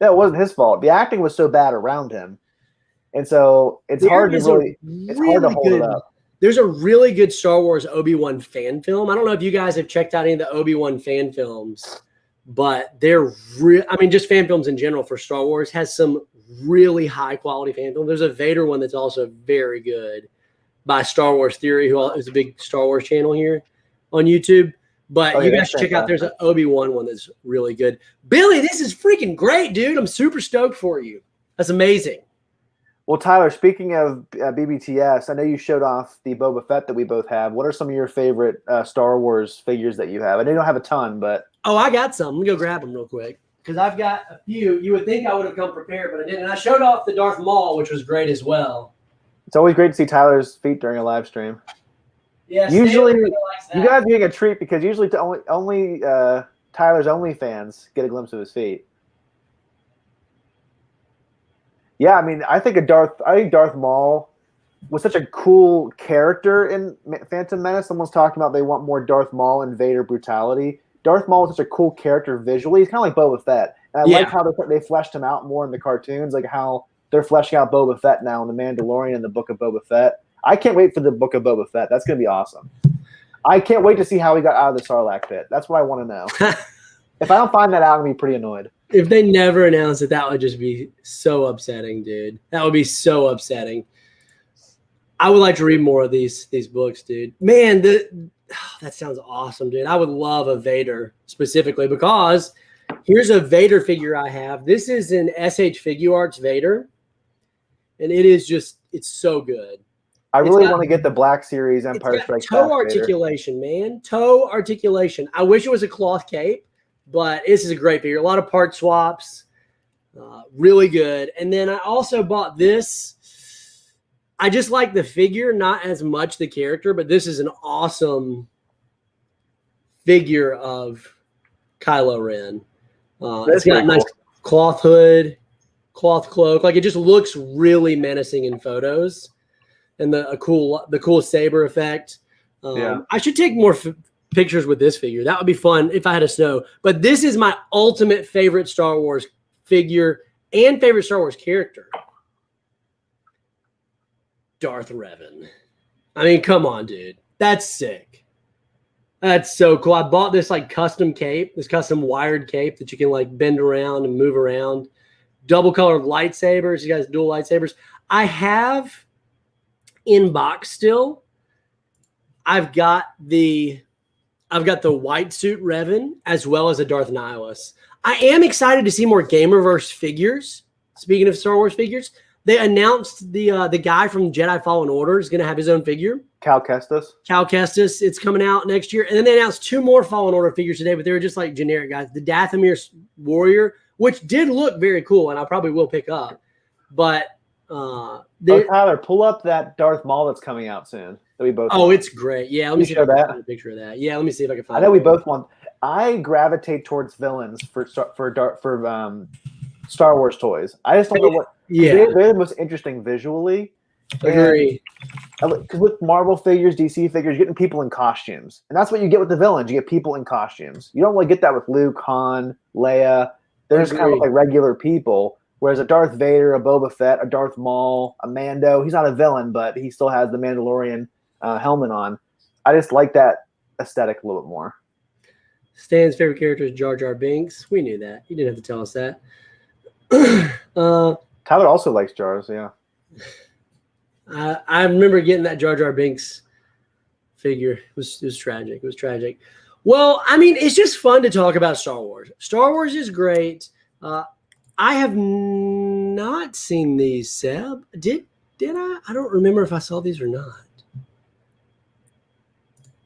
that wasn't his fault. The acting was so bad around him, and so it's hard to hold it up. There's a really good Star Wars Obi-Wan fan film. I don't know if you guys have checked out any of the Obi-Wan fan films, but they're just fan films in general for Star Wars has some really high quality fan film. There's a Vader one that's also very good by Star Wars Theory, who is a big Star Wars channel here on YouTube. But you guys should check out. There's an Obi-Wan one that's really good. Billy, this is freaking great, dude. I'm super stoked for you. That's amazing. Well, Tyler, speaking of BBTS, I know you showed off the Boba Fett that we both have. What are some of your favorite Star Wars figures that you have? I know you don't have a ton, but oh, I got some. Let me go grab them real quick because I've got a few. You would think I would have come prepared, but I didn't. And I showed off the Darth Maul, which was great as well. It's always great to see Tyler's feet during a live stream. Yeah, usually you guys are getting a treat because usually only Tyler's OnlyFans get a glimpse of his feet. Yeah, I mean, I think Darth Maul was such a cool character in Phantom Menace. Someone's talking about they want more Darth Maul and Vader brutality. Darth Maul was such a cool character visually. He's kind of like Boba Fett. And I like how they fleshed him out more in the cartoons, like how they're fleshing out Boba Fett now in The Mandalorian and the Book of Boba Fett. I can't wait for the Book of Boba Fett. That's going to be awesome. I can't wait to see how he got out of the Sarlacc pit. That's what I want to know. If I don't find that out, I'm going to be pretty annoyed. If they never announce it, that would just be so upsetting, dude. That would be so upsetting. I would like to read more of these books, dude. Man, that sounds awesome, dude. I would love a Vader specifically because here's a Vader figure I have. This is an SH Figure Arts Vader, and it is just – it's so good. I really want to get the Black Series Empire Strikes Back. Toe articulation, man. Toe articulation. I wish it was a cloth cape, but this is a great figure. A lot of part swaps. Really good. And then I also bought this. I just like the figure, not as much the character, but this is an awesome figure of Kylo Ren. It's got a nice cloth hood, cloth cloak. Like, it just looks really menacing in photos. And the cool saber effect. I should take more pictures with this figure. That would be fun if I had a snow. But this is my ultimate favorite Star Wars figure and favorite Star Wars character. Darth Revan. I mean, come on, dude. That's sick. That's so cool. I bought this like custom cape, this custom wired cape that you can like bend around and move around. Double colored lightsabers. You guys dual lightsabers. I have in box still. I've got the white suit Revan as well as a Darth Nihilus. I am excited to see more Gamerverse figures. Speaking of Star Wars figures, they announced the guy from Jedi Fallen Order is going to have his own figure. Cal Kestis. It's coming out next year. And then they announced 2 more Fallen Order figures today, but they were just like generic guys. The Dathomir Warrior, which did look very cool, and I probably will pick up. But Tyler, pull up that Darth Maul that's coming out soon. That we both. Oh, it's great. Yeah, let me see if I can find a picture of that. Yeah, let me see if I can find. I know we both want. I gravitate towards villains for Star Wars toys. I just don't know what. Yeah, they're the most interesting visually. Agree. Because with Marvel figures, DC figures, you're getting people in costumes, and that's what you get with the villains. You get people in costumes. You don't really get that with Luke, Han, Leia. They're just kind of like regular people. Whereas a Darth Vader, a Boba Fett, a Darth Maul, a Mando, he's not a villain, but he still has the Mandalorian helmet on. I just like that aesthetic a little bit more. Stan's favorite character is Jar Jar Binks. We knew that. You didn't have to tell us that. Tyler also likes Jars, yeah. I remember getting that Jar Jar Binks figure. It was tragic. It was tragic. Well, I mean, it's just fun to talk about Star Wars. Star Wars is great. I have not seen these, Seb. Did I? I don't remember if I saw these or not.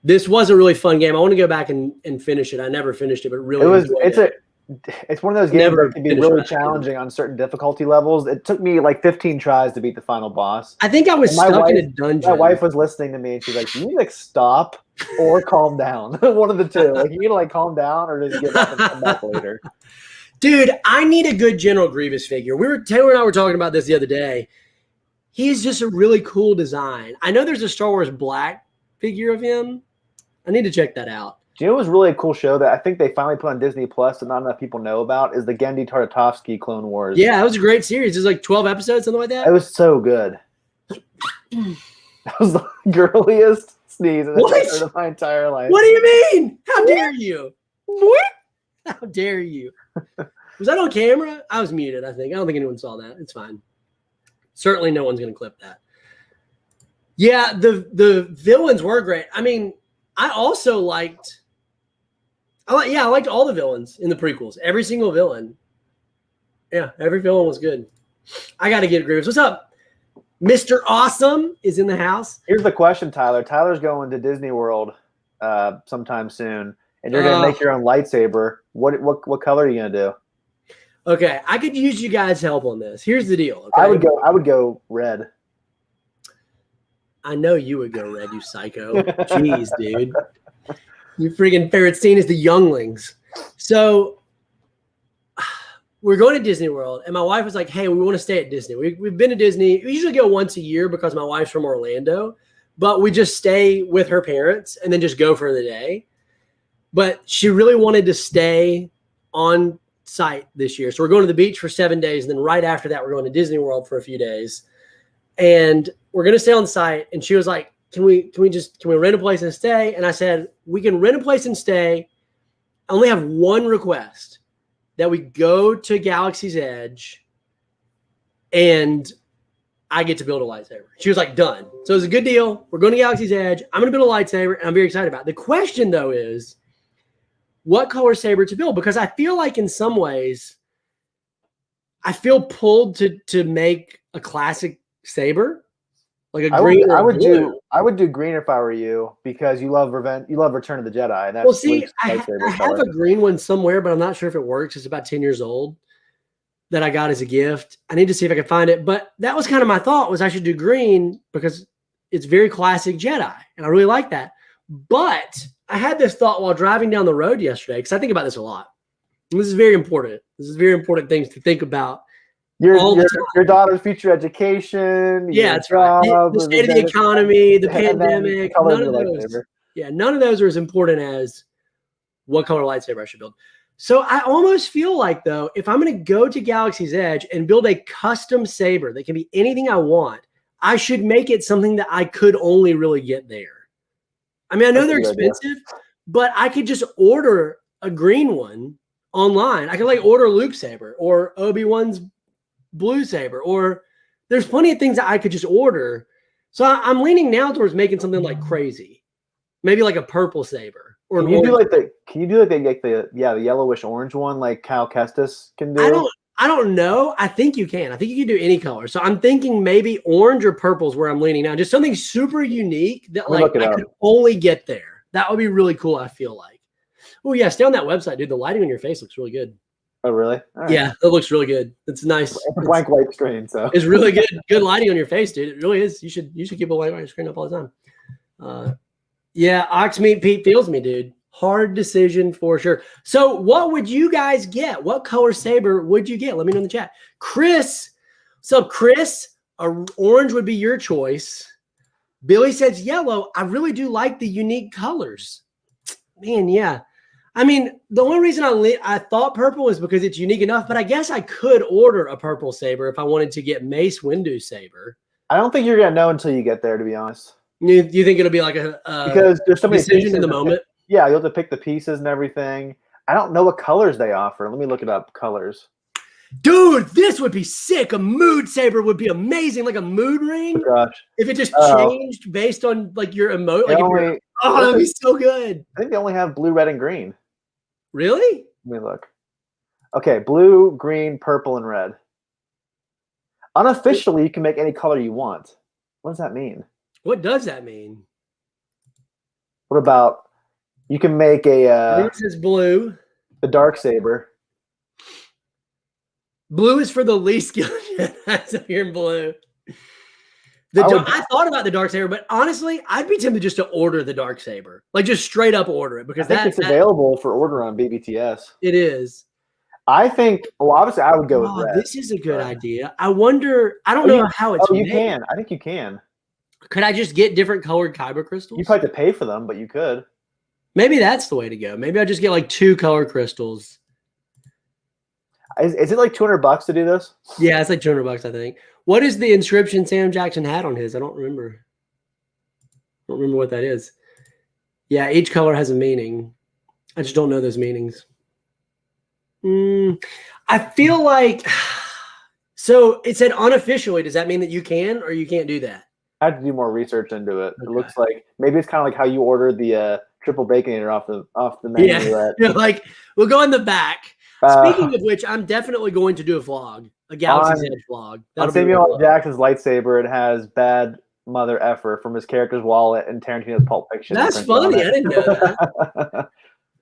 This was a really fun game. I want to go back and finish it. I never finished it, but really it's one of those games that can be really challenging on certain difficulty levels. It took me like 15 tries to beat the final boss. I think I was stuck in a dungeon. My wife was listening to me and she's like, you need to like stop or calm down. One of the two. Like you need to like calm down or just give up and come back later. Dude, I need a good General Grievous figure. Taylor and I were talking about this the other day. He's just a really cool design. I know there's a Star Wars Black figure of him. I need to check that out. Do you know what was really a cool show that I think they finally put on Disney Plus that not enough people know about is the Gendy Tartakovsky Clone Wars. Yeah, that was a great series. It was like 12 episodes, something like that. It was so good. That was the girliest sneeze I've heard of my entire life. What do you mean? How dare you? What? How dare you? Was that on camera? I was muted, I think. I don't think anyone saw that. It's fine. Certainly no one's going to clip that. Yeah, the villains were great. I mean, I also liked I liked all the villains in the prequels. Every single villain. Yeah, every villain was good. I got to get Grievous. What's up? Mr. Awesome is in the house. Here's the question, Tyler. Tyler's going to Disney World sometime soon, and you're going to make your own lightsaber. What color are you going to do? Okay, I could use you guys' help on this. Here's the deal. Okay? I would go red. I know you would go red, you psycho. Jeez, dude. Your freaking favorite scene is the younglings. So we're going to Disney World, and my wife was like, hey, we want to stay at Disney. We've been to Disney. We usually go once a year because my wife's from Orlando, but we just stay with her parents and then just go for the day. But she really wanted to stay on site this year. So we're going to the beach for 7 days, and then right after that, we're going to Disney World for a few days. And we're going to stay on site. And she was like, can we rent a place and stay? And I said, we can rent a place and stay. I only have one request, that we go to Galaxy's Edge and I get to build a lightsaber. She was like, done. So it was a good deal. We're going to Galaxy's Edge. I'm going to build a lightsaber, and I'm very excited about it. The question, though, is what color saber to build? Because I feel like in some ways, I feel pulled to make a classic saber. Like a green. I would do green if I were you, because you love Revenge. You love Return of the Jedi. And that's well, see, I have a green one somewhere, but I'm not sure if it works. It's about 10 years old that I got as a gift. I need to see if I can find it. But that was kind of my thought, was I should do green because it's very classic Jedi, and I really like that. But I had this thought while driving down the road yesterday, because I think about this a lot. And this is very important. This is very important things to think about. Your daughter's future education. Yeah, that's right. The state of the economy, the pandemic, none of those are as important as what color lightsaber I should build. So I almost feel like, though, if I'm going to go to Galaxy's Edge and build a custom saber that can be anything I want, I should make it something that I could only really get there. I mean, I know they're expensive, but I could just order a green one online. I could order Luke's saber or Obi-Wan's blue saber, or there's plenty of things that I could just order. So I'm leaning now towards making something like crazy, maybe like a purple saber. Or can you do the yellowish orange one like Cal Kestis can do? I don't know. I think you can. I think you can do any color. So I'm thinking maybe orange or purple is where I'm leaning now. Just something super unique that I could only get there. That would be really cool, I feel like. Oh yeah, stay on that website, dude. The lighting on your face looks really good. Oh, really? Right. Yeah, it looks really good. It's nice. It's a blank white screen, so it's really good. Good lighting on your face, dude. It really is. You should keep a white screen up all the time. Yeah, Oxmeat Pete feels me, dude. Hard decision for sure. So, what would you guys get? What color saber would you get? Let me know in the chat. Chris, so Chris, orange would be your choice. Billy says yellow. I really do like the unique colors. Man, yeah. I mean, the only reason I thought purple is because it's unique enough, but I guess I could order a purple saber if I wanted to get Mace Windu's saber. I don't think you're going to know until you get there, to be honest. You think it'll be like because there's so many decision in the moment? Yeah, you'll have to pick the pieces and everything. I don't know what colors they offer. Let me look it up. Colors. Dude, this would be sick. A mood saber would be amazing, like a mood ring. Oh, gosh. If it just changed based on your emote. That'd be so good. I think they only have blue, red, and green. Really? Let me look. Okay, blue, green, purple, and red. Unofficially, you can make any color you want. What does that mean? What does that mean? What about you can make This is blue. The dark saber. Blue is for the least skilled. So you're in blue. I thought about the dark saber, but honestly, I'd be tempted just to order the dark saber, like just straight up order it, because it's available for order on BBTS. It is. I think. Well, obviously, I would go with red. This is a good idea. I wonder. I don't know how it's. Oh, you can. I think you can. Could I just get different colored kyber crystals? You probably have to pay for them, but you could. Maybe that's the way to go. Maybe I just get like 2 color crystals. Is it like $200 to do this? Yeah, it's like $200, I think. What is the inscription Sam Jackson had on his? I don't remember. I don't remember what that is. Yeah, each color has a meaning. I just don't know those meanings. I feel like. So it said unofficially. Does that mean that you can or you can't do that? I have to do more research into it. Okay. It looks like maybe it's kind of like how you order the triple baconator off the menu. Yeah, like we'll go in the back. Speaking of which, I'm definitely going to do a vlog, a Galaxy's Edge vlog. On Samuel L. Jackson's lightsaber, it has "bad mother effer" from his character's wallet in Tarantino's Pulp Fiction. That's funny. I didn't know that.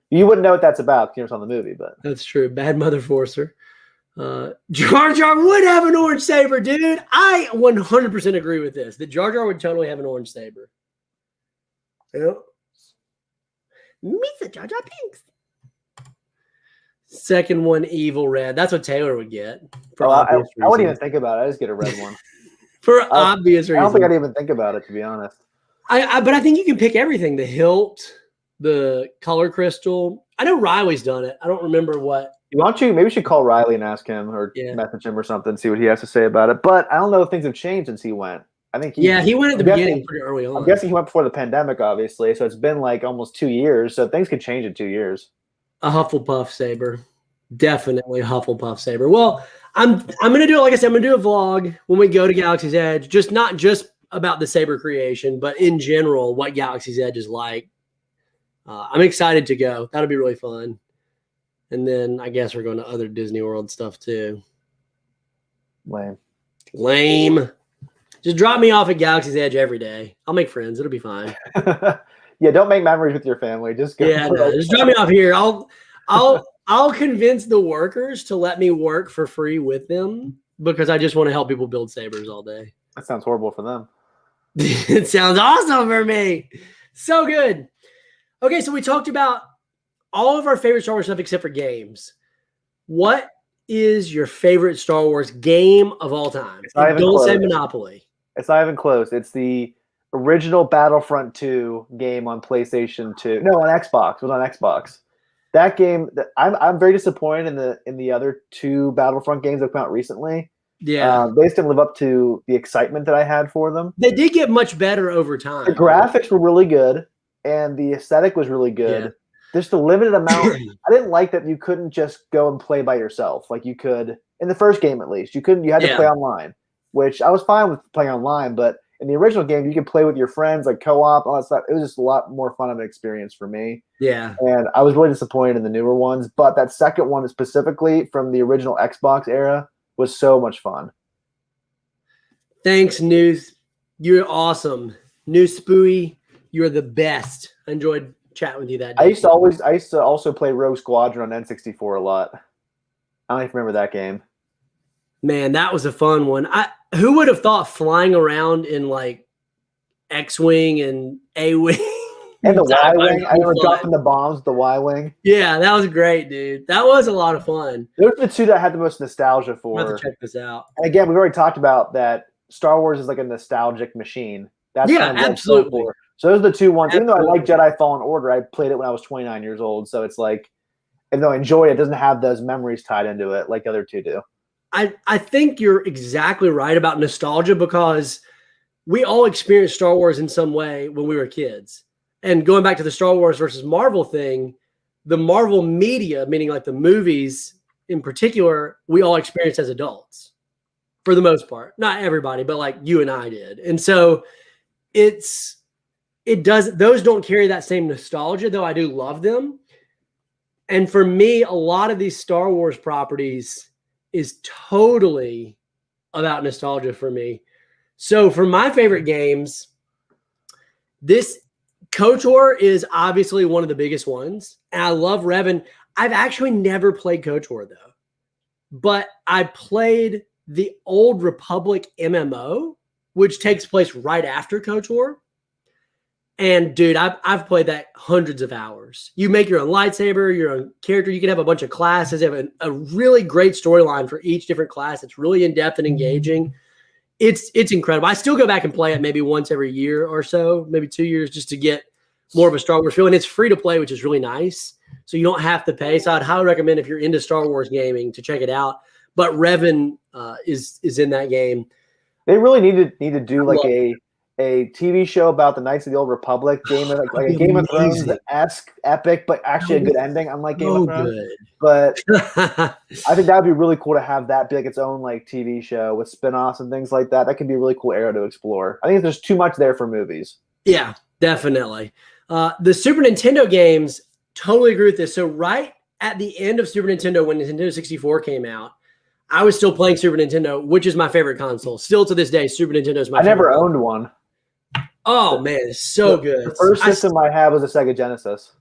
You wouldn't know what that's about because you never saw the movie, but that's true. Bad mother forcer. Jar Jar would have an orange saber, dude. I 100% agree with this. That Jar Jar would totally have an orange saber. Yep. Meet the Jar Jar Pinks. Second one, evil red. That's what Taylor would get. I wouldn't even think about it. I just get a red one. For obvious reasons. I don't think I'd even think about it, to be honest. But I think you can pick everything. The hilt, the color crystal. I know Riley's done it. I don't remember what. Maybe we should call Riley and ask him or message him or something, see what he has to say about it. But I don't know if things have changed since he went. I think he went at the beginning pretty early on. I'm guessing he went before the pandemic, obviously. So it's been like almost 2 years. So things could change in 2 years. A Hufflepuff saber. Definitely a Hufflepuff saber. Well, I'm gonna do it, like I said, I'm gonna do a vlog when we go to Galaxy's Edge, not just about the saber creation, but in general, what Galaxy's Edge is like. I'm excited to go. That'll be really fun. And then I guess we're going to other Disney World stuff too. Lame. Just drop me off at Galaxy's Edge every day. I'll make friends. It'll be fine. Yeah, don't make memories with your family. Just go. Yeah, no, just drop me off here. I'll convince the workers to let me work for free with them because I just want to help people build sabers all day. That sounds horrible for them. It sounds awesome for me. So good. Okay, so we talked about all of our favorite Star Wars stuff except for games. What is your favorite Star Wars game of all time? Don't say Monopoly. It's not even close. It's the original Battlefront 2 game on PlayStation 2. No, on Xbox. It was on Xbox. That game, I'm very disappointed in the other two Battlefront games that come out recently. Yeah, they just didn't live up to the excitement that I had for them. They did get much better over time. The graphics were really good, and the aesthetic was really good. Yeah. Just a limited amount. I didn't like that you couldn't just go and play by yourself like you could in the first game. At least you couldn't. You had to play online, which I was fine with playing online, but in the original game, you could play with your friends, like co-op, all that stuff. It was just a lot more fun of an experience for me. Yeah. And I was really disappointed in the newer ones. But that second one specifically from the original Xbox era was so much fun. Thanks, News. You're awesome. News Spooey, you're the best. I enjoyed chatting with you that day. I used to also play Rogue Squadron on N64 a lot. I don't even remember that game. Man, that was a fun one. Who would have thought flying around in like X-Wing and A-Wing and the Y-Wing? I remember dropping the bombs with the Y-Wing. Yeah, that was great, dude. That was a lot of fun. Those are the two that I had the most nostalgia for. I'm about to check this out. And again, we've already talked about that Star Wars is like a nostalgic machine. That's kind of absolutely. So those are the two ones. Absolutely. Even though I like Jedi Fallen Order, I played it when I was 29 years old. So it's like, even though I enjoy it, it doesn't have those memories tied into it like the other two do. I think you're exactly right about nostalgia because we all experienced Star Wars in some way when we were kids. And going back to the Star Wars versus Marvel thing, the Marvel media, meaning like the movies in particular, we all experienced as adults for the most part. Not everybody, but like you and I did. And so those don't carry that same nostalgia, though I do love them. And for me, a lot of these Star Wars properties is totally about nostalgia for me. So for my favorite games, this KOTOR is obviously one of the biggest ones. And I love Revan. I've actually never played KOTOR though, but I played the Old Republic MMO, which takes place right after KOTOR. And dude, I've played that hundreds of hours. You make your own lightsaber, your own character. You can have a bunch of classes. They have a really great storyline for each different class. It's really in-depth and engaging. It's incredible. I still go back and play it maybe once every year or so, maybe 2 years, just to get more of a Star Wars feel. And it's free to play, which is really nice. So you don't have to pay. So I'd highly recommend if you're into Star Wars gaming to check it out. But Revan is in that game. They really need to do like a TV show about the Knights of the Old Republic game, like a Game of Thrones-esque epic, but actually a good ending, unlike Game of Thrones. Good. But I think that would be really cool to have that be like its own like TV show with spinoffs and things like that. That could be a really cool era to explore. I think there's too much there for movies. Yeah, definitely. The Super Nintendo games, totally agree with this. So right at the end of Super Nintendo, when Nintendo 64 came out, I was still playing Super Nintendo, which is my favorite console. Still to this day, Super Nintendo is my favorite. I never owned one. Oh, man, it's so good. The first system I had was a Sega Genesis.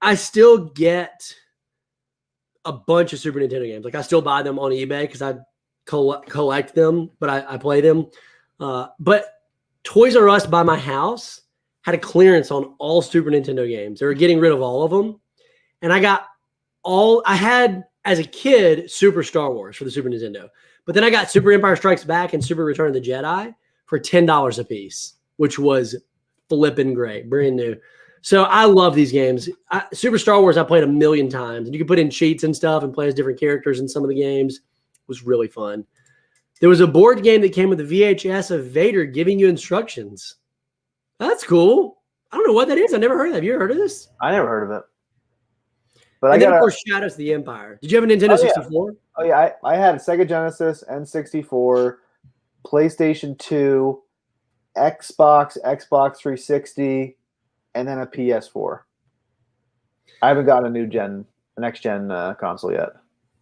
I still get a bunch of Super Nintendo games. Like, I still buy them on eBay because I collect them, but I play them. But Toys R Us by my house had a clearance on all Super Nintendo games. They were getting rid of all of them. And I had, as a kid, Super Star Wars for the Super Nintendo. But then I got Super Empire Strikes Back and Super Return of the Jedi for $10 a piece, which was flipping great, brand new. So I love these games. Super Star Wars I played a million times. And you could put in cheats and stuff and play as different characters in some of the games. It was really fun. There was a board game that came with a VHS of Vader giving you instructions. That's cool. I don't know what that is. I never heard of that. Have you ever heard of this? I never heard of it. But and then, of course, Shadows of the Empire. Did you have a Nintendo 64? Oh, yeah. I had a Sega Genesis, N64, PlayStation 2, Xbox 360, and then a PS4. I haven't gotten a next-gen console yet.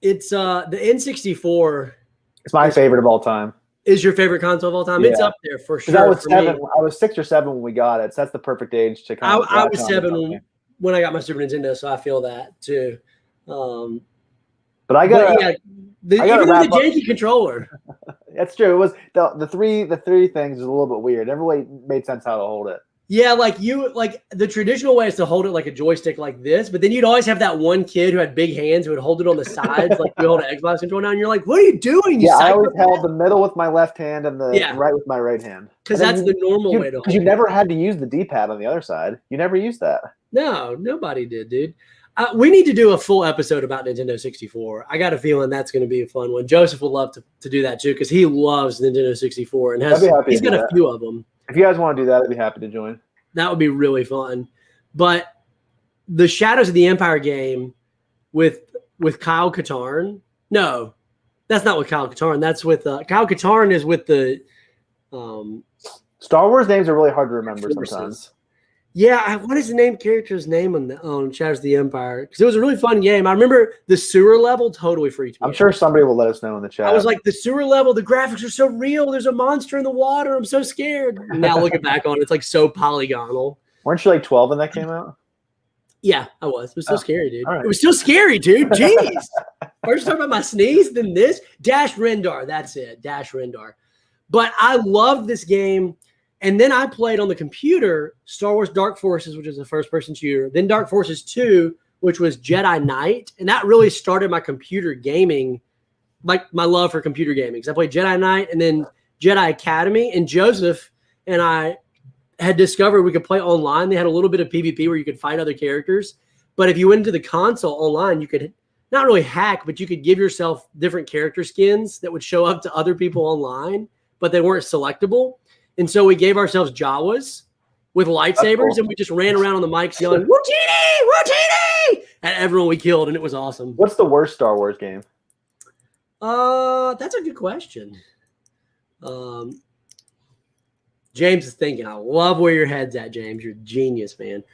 It's the N64. It's my favorite of all time. Is your favorite console of all time? Yeah. It's up there for sure. I was 6 or 7 when we got it. So that's the perfect age to kind of. I was 7 when I got my Super Nintendo, so I feel that too. But I got even the janky controller. That's true. It was the three things was a little bit weird. Every way made sense how to hold it. Yeah, like the traditional way is to hold it like a joystick like this, but then you'd always have that one kid who had big hands who would hold it on the sides like you hold an Xbox controller now, and you're like, what are you doing? I always held the middle with my left hand and the right with my right hand. Because that's the normal way to hold it. Because you never had to use the D-pad on the other side. You never used that. No, nobody did, dude. We need to do a full episode about Nintendo 64. I got a feeling that's going to be a fun one. Joseph would love to do that too because he loves Nintendo 64 and he's got a few of them. If you guys want to do that, I'd be happy to join. That would be really fun. But the Shadows of the Empire game with Kyle Katarn. No, that's not with Kyle Katarn. That's with Kyle Katarn is with the Star Wars names are really hard to remember sometimes. Yeah, what is the character's name on Shadows of the Empire? Because it was a really fun game. I remember the sewer level totally freaked me out. I'm sure somebody will let us know in the chat. I was like, the sewer level, the graphics are so real. There's a monster in the water. I'm so scared. Now looking back on it, it's like so polygonal. Weren't you like 12 when that came out? Yeah, I was. It was so scary, dude. Right. It was still scary, dude. Jeez. First talking about my sneeze, then this. Dash Rendar. That's it. Dash Rendar. But I loved this game. And then I played on the computer Star Wars Dark Forces, which is a first-person shooter. Then Dark Forces 2, which was Jedi Knight. And that really started my computer gaming, like my love for computer gaming. Because I played Jedi Knight and then Jedi Academy. And Joseph and I had discovered we could play online. They had a little bit of PvP where you could fight other characters. But if you went into the console online, you could not really hack, but you could give yourself different character skins that would show up to other people online, but they weren't selectable. And so we gave ourselves Jawas with lightsabers, and we just ran around on the mics yelling, Wootini! Wootini! At everyone we killed, and it was awesome. What's the worst Star Wars game? That's a good question. James is thinking. I love where your head's at, James. You're a genius, man.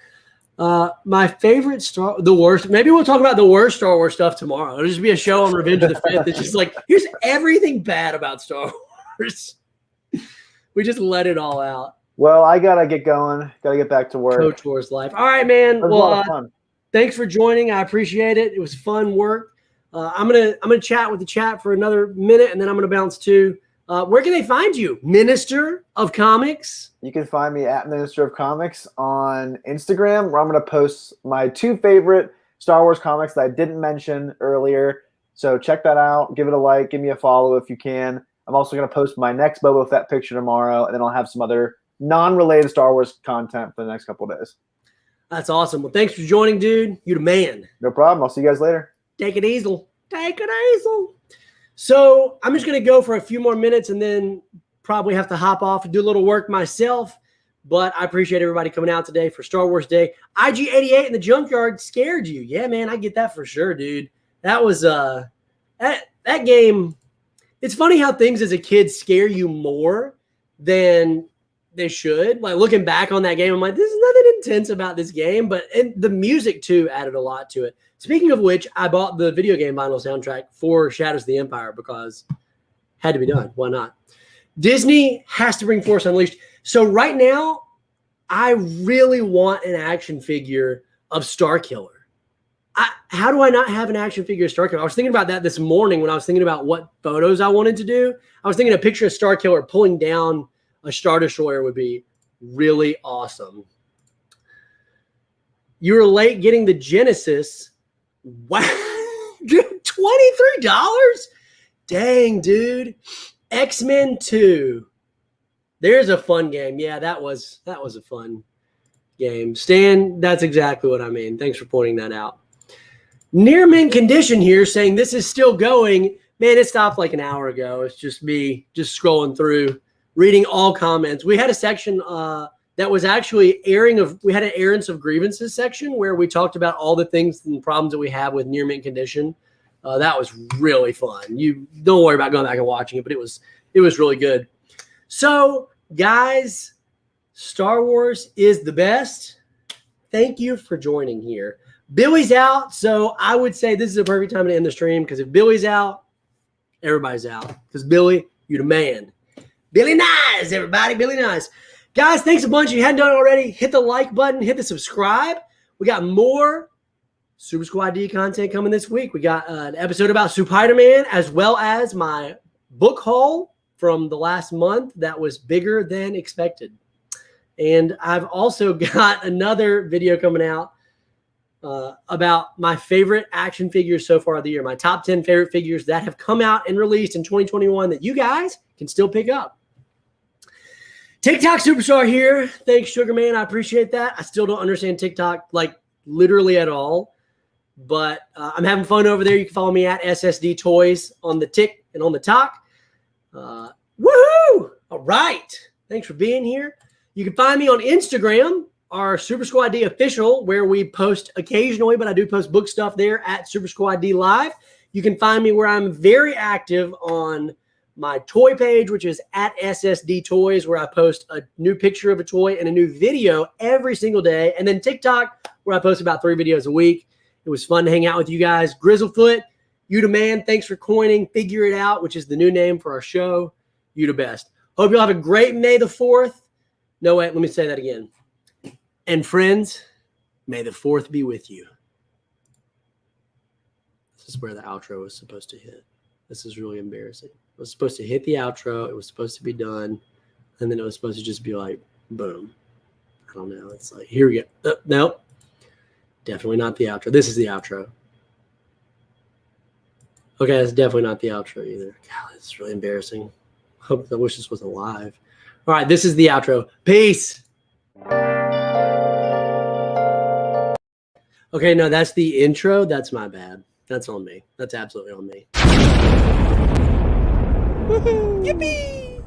My favorite the worst. Maybe we'll talk about the worst Star Wars stuff tomorrow. It'll just be a show on Revenge of the Fifth. It's just like, here's everything bad about Star Wars. We just let it all out. Well, I gotta get going. Gotta get back to work. Coach Wars life. All right, man. It was a lot of fun. Thanks for joining. I appreciate it. It was fun work. I'm gonna chat with the chat for another minute, and then I'm gonna bounce to. Where can they find you, Minister of Comics? You can find me at Minister of Comics on Instagram, where I'm gonna post my 2 favorite Star Wars comics that I didn't mention earlier. So check that out. Give it a like. Give me a follow if you can. I'm also going to post my next Boba Fett picture tomorrow, and then I'll have some other non-related Star Wars content for the next couple of days. That's awesome. Well, thanks for joining, dude. You're the man. No problem. I'll see you guys later. Take it easy. Take it easy. So I'm just going to go for a few more minutes and then probably have to hop off and do a little work myself. But I appreciate everybody coming out today for Star Wars Day. IG88 in the junkyard scared you. Yeah, man, I get that for sure, dude. That was that game. It's funny how things as a kid scare you more than they should. Like looking back on that game, I'm like, there's nothing intense about this game, but and the music too added a lot to it. Speaking of which, I bought the video game vinyl soundtrack for Shadows of the Empire because it had to be done. Why not? Disney has to bring Force Unleashed. So right now, I really want an action figure of Starkiller. How do I not have an action figure of Starkiller? I was thinking about that this morning when I was thinking about what photos I wanted to do. I was thinking a picture of Starkiller pulling down a Star Destroyer would be really awesome. You were late getting the Genesis. Wow. $23? Dang, dude. X-Men 2. There's a fun game. Yeah, that was a fun game. Stan, that's exactly what I mean. Thanks for pointing that out. Near mint condition here saying this is still going. Man, it stopped like an hour ago. It's just me just scrolling through, reading all comments. We had a section that was actually we had an errands of grievances section where we talked about all the things and problems that we have with near mint condition. That was really fun. You don't worry about going back and watching it, but it was really good. So, guys, Star Wars is the best. Thank you for joining here. Billy's out, so I would say this is a perfect time to end the stream because if Billy's out, everybody's out. Because Billy, you the man. Billy Nice, everybody. Billy Nice. Guys, thanks a bunch. If you hadn't done it already, hit the like button, hit the subscribe. We got more Super Squad D content coming this week. We got an episode about Spider-Man as well as my book haul from the last month that was bigger than expected. And I've also got another video coming out about my favorite action figures so far of the year, my top 10 favorite figures that have come out and released in 2021 that you guys can still pick up. TikTok Superstar here. Thanks, Sugar Man. I appreciate that. I still don't understand TikTok like literally at all, but I'm having fun over there. You can follow me at SSD Toys on the Tik and on the Talk. Woohoo! All right. Thanks for being here. You can find me on Instagram, our Super Squad D official, where we post occasionally, but I do post book stuff there at Super Squad D Live. You can find me where I'm very active on my toy page, which is at SSD Toys, where I post a new picture of a toy and a new video every single day. And then TikTok, where I post about 3 videos a week. It was fun to hang out with you guys. Grizzlefoot, you the man. Thanks for coining Figure It Out, which is the new name for our show. You the best. Hope you'll have a great May the 4th. No, wait, let me say that again. And friends, may the 4th be with you. This is where the outro was supposed to hit. This is really embarrassing. It was supposed to hit the outro. It was supposed to be done. And then it was supposed to just be like, boom. I don't know. It's like, here we go. Nope. Definitely not the outro. This is the outro. Okay, that's definitely not the outro either. God, it's really embarrassing. I wish this wasn't live. All right, this is the outro. Peace. Okay, no, that's the intro. That's my bad. That's on me. That's absolutely on me. Woohoo! Yippee!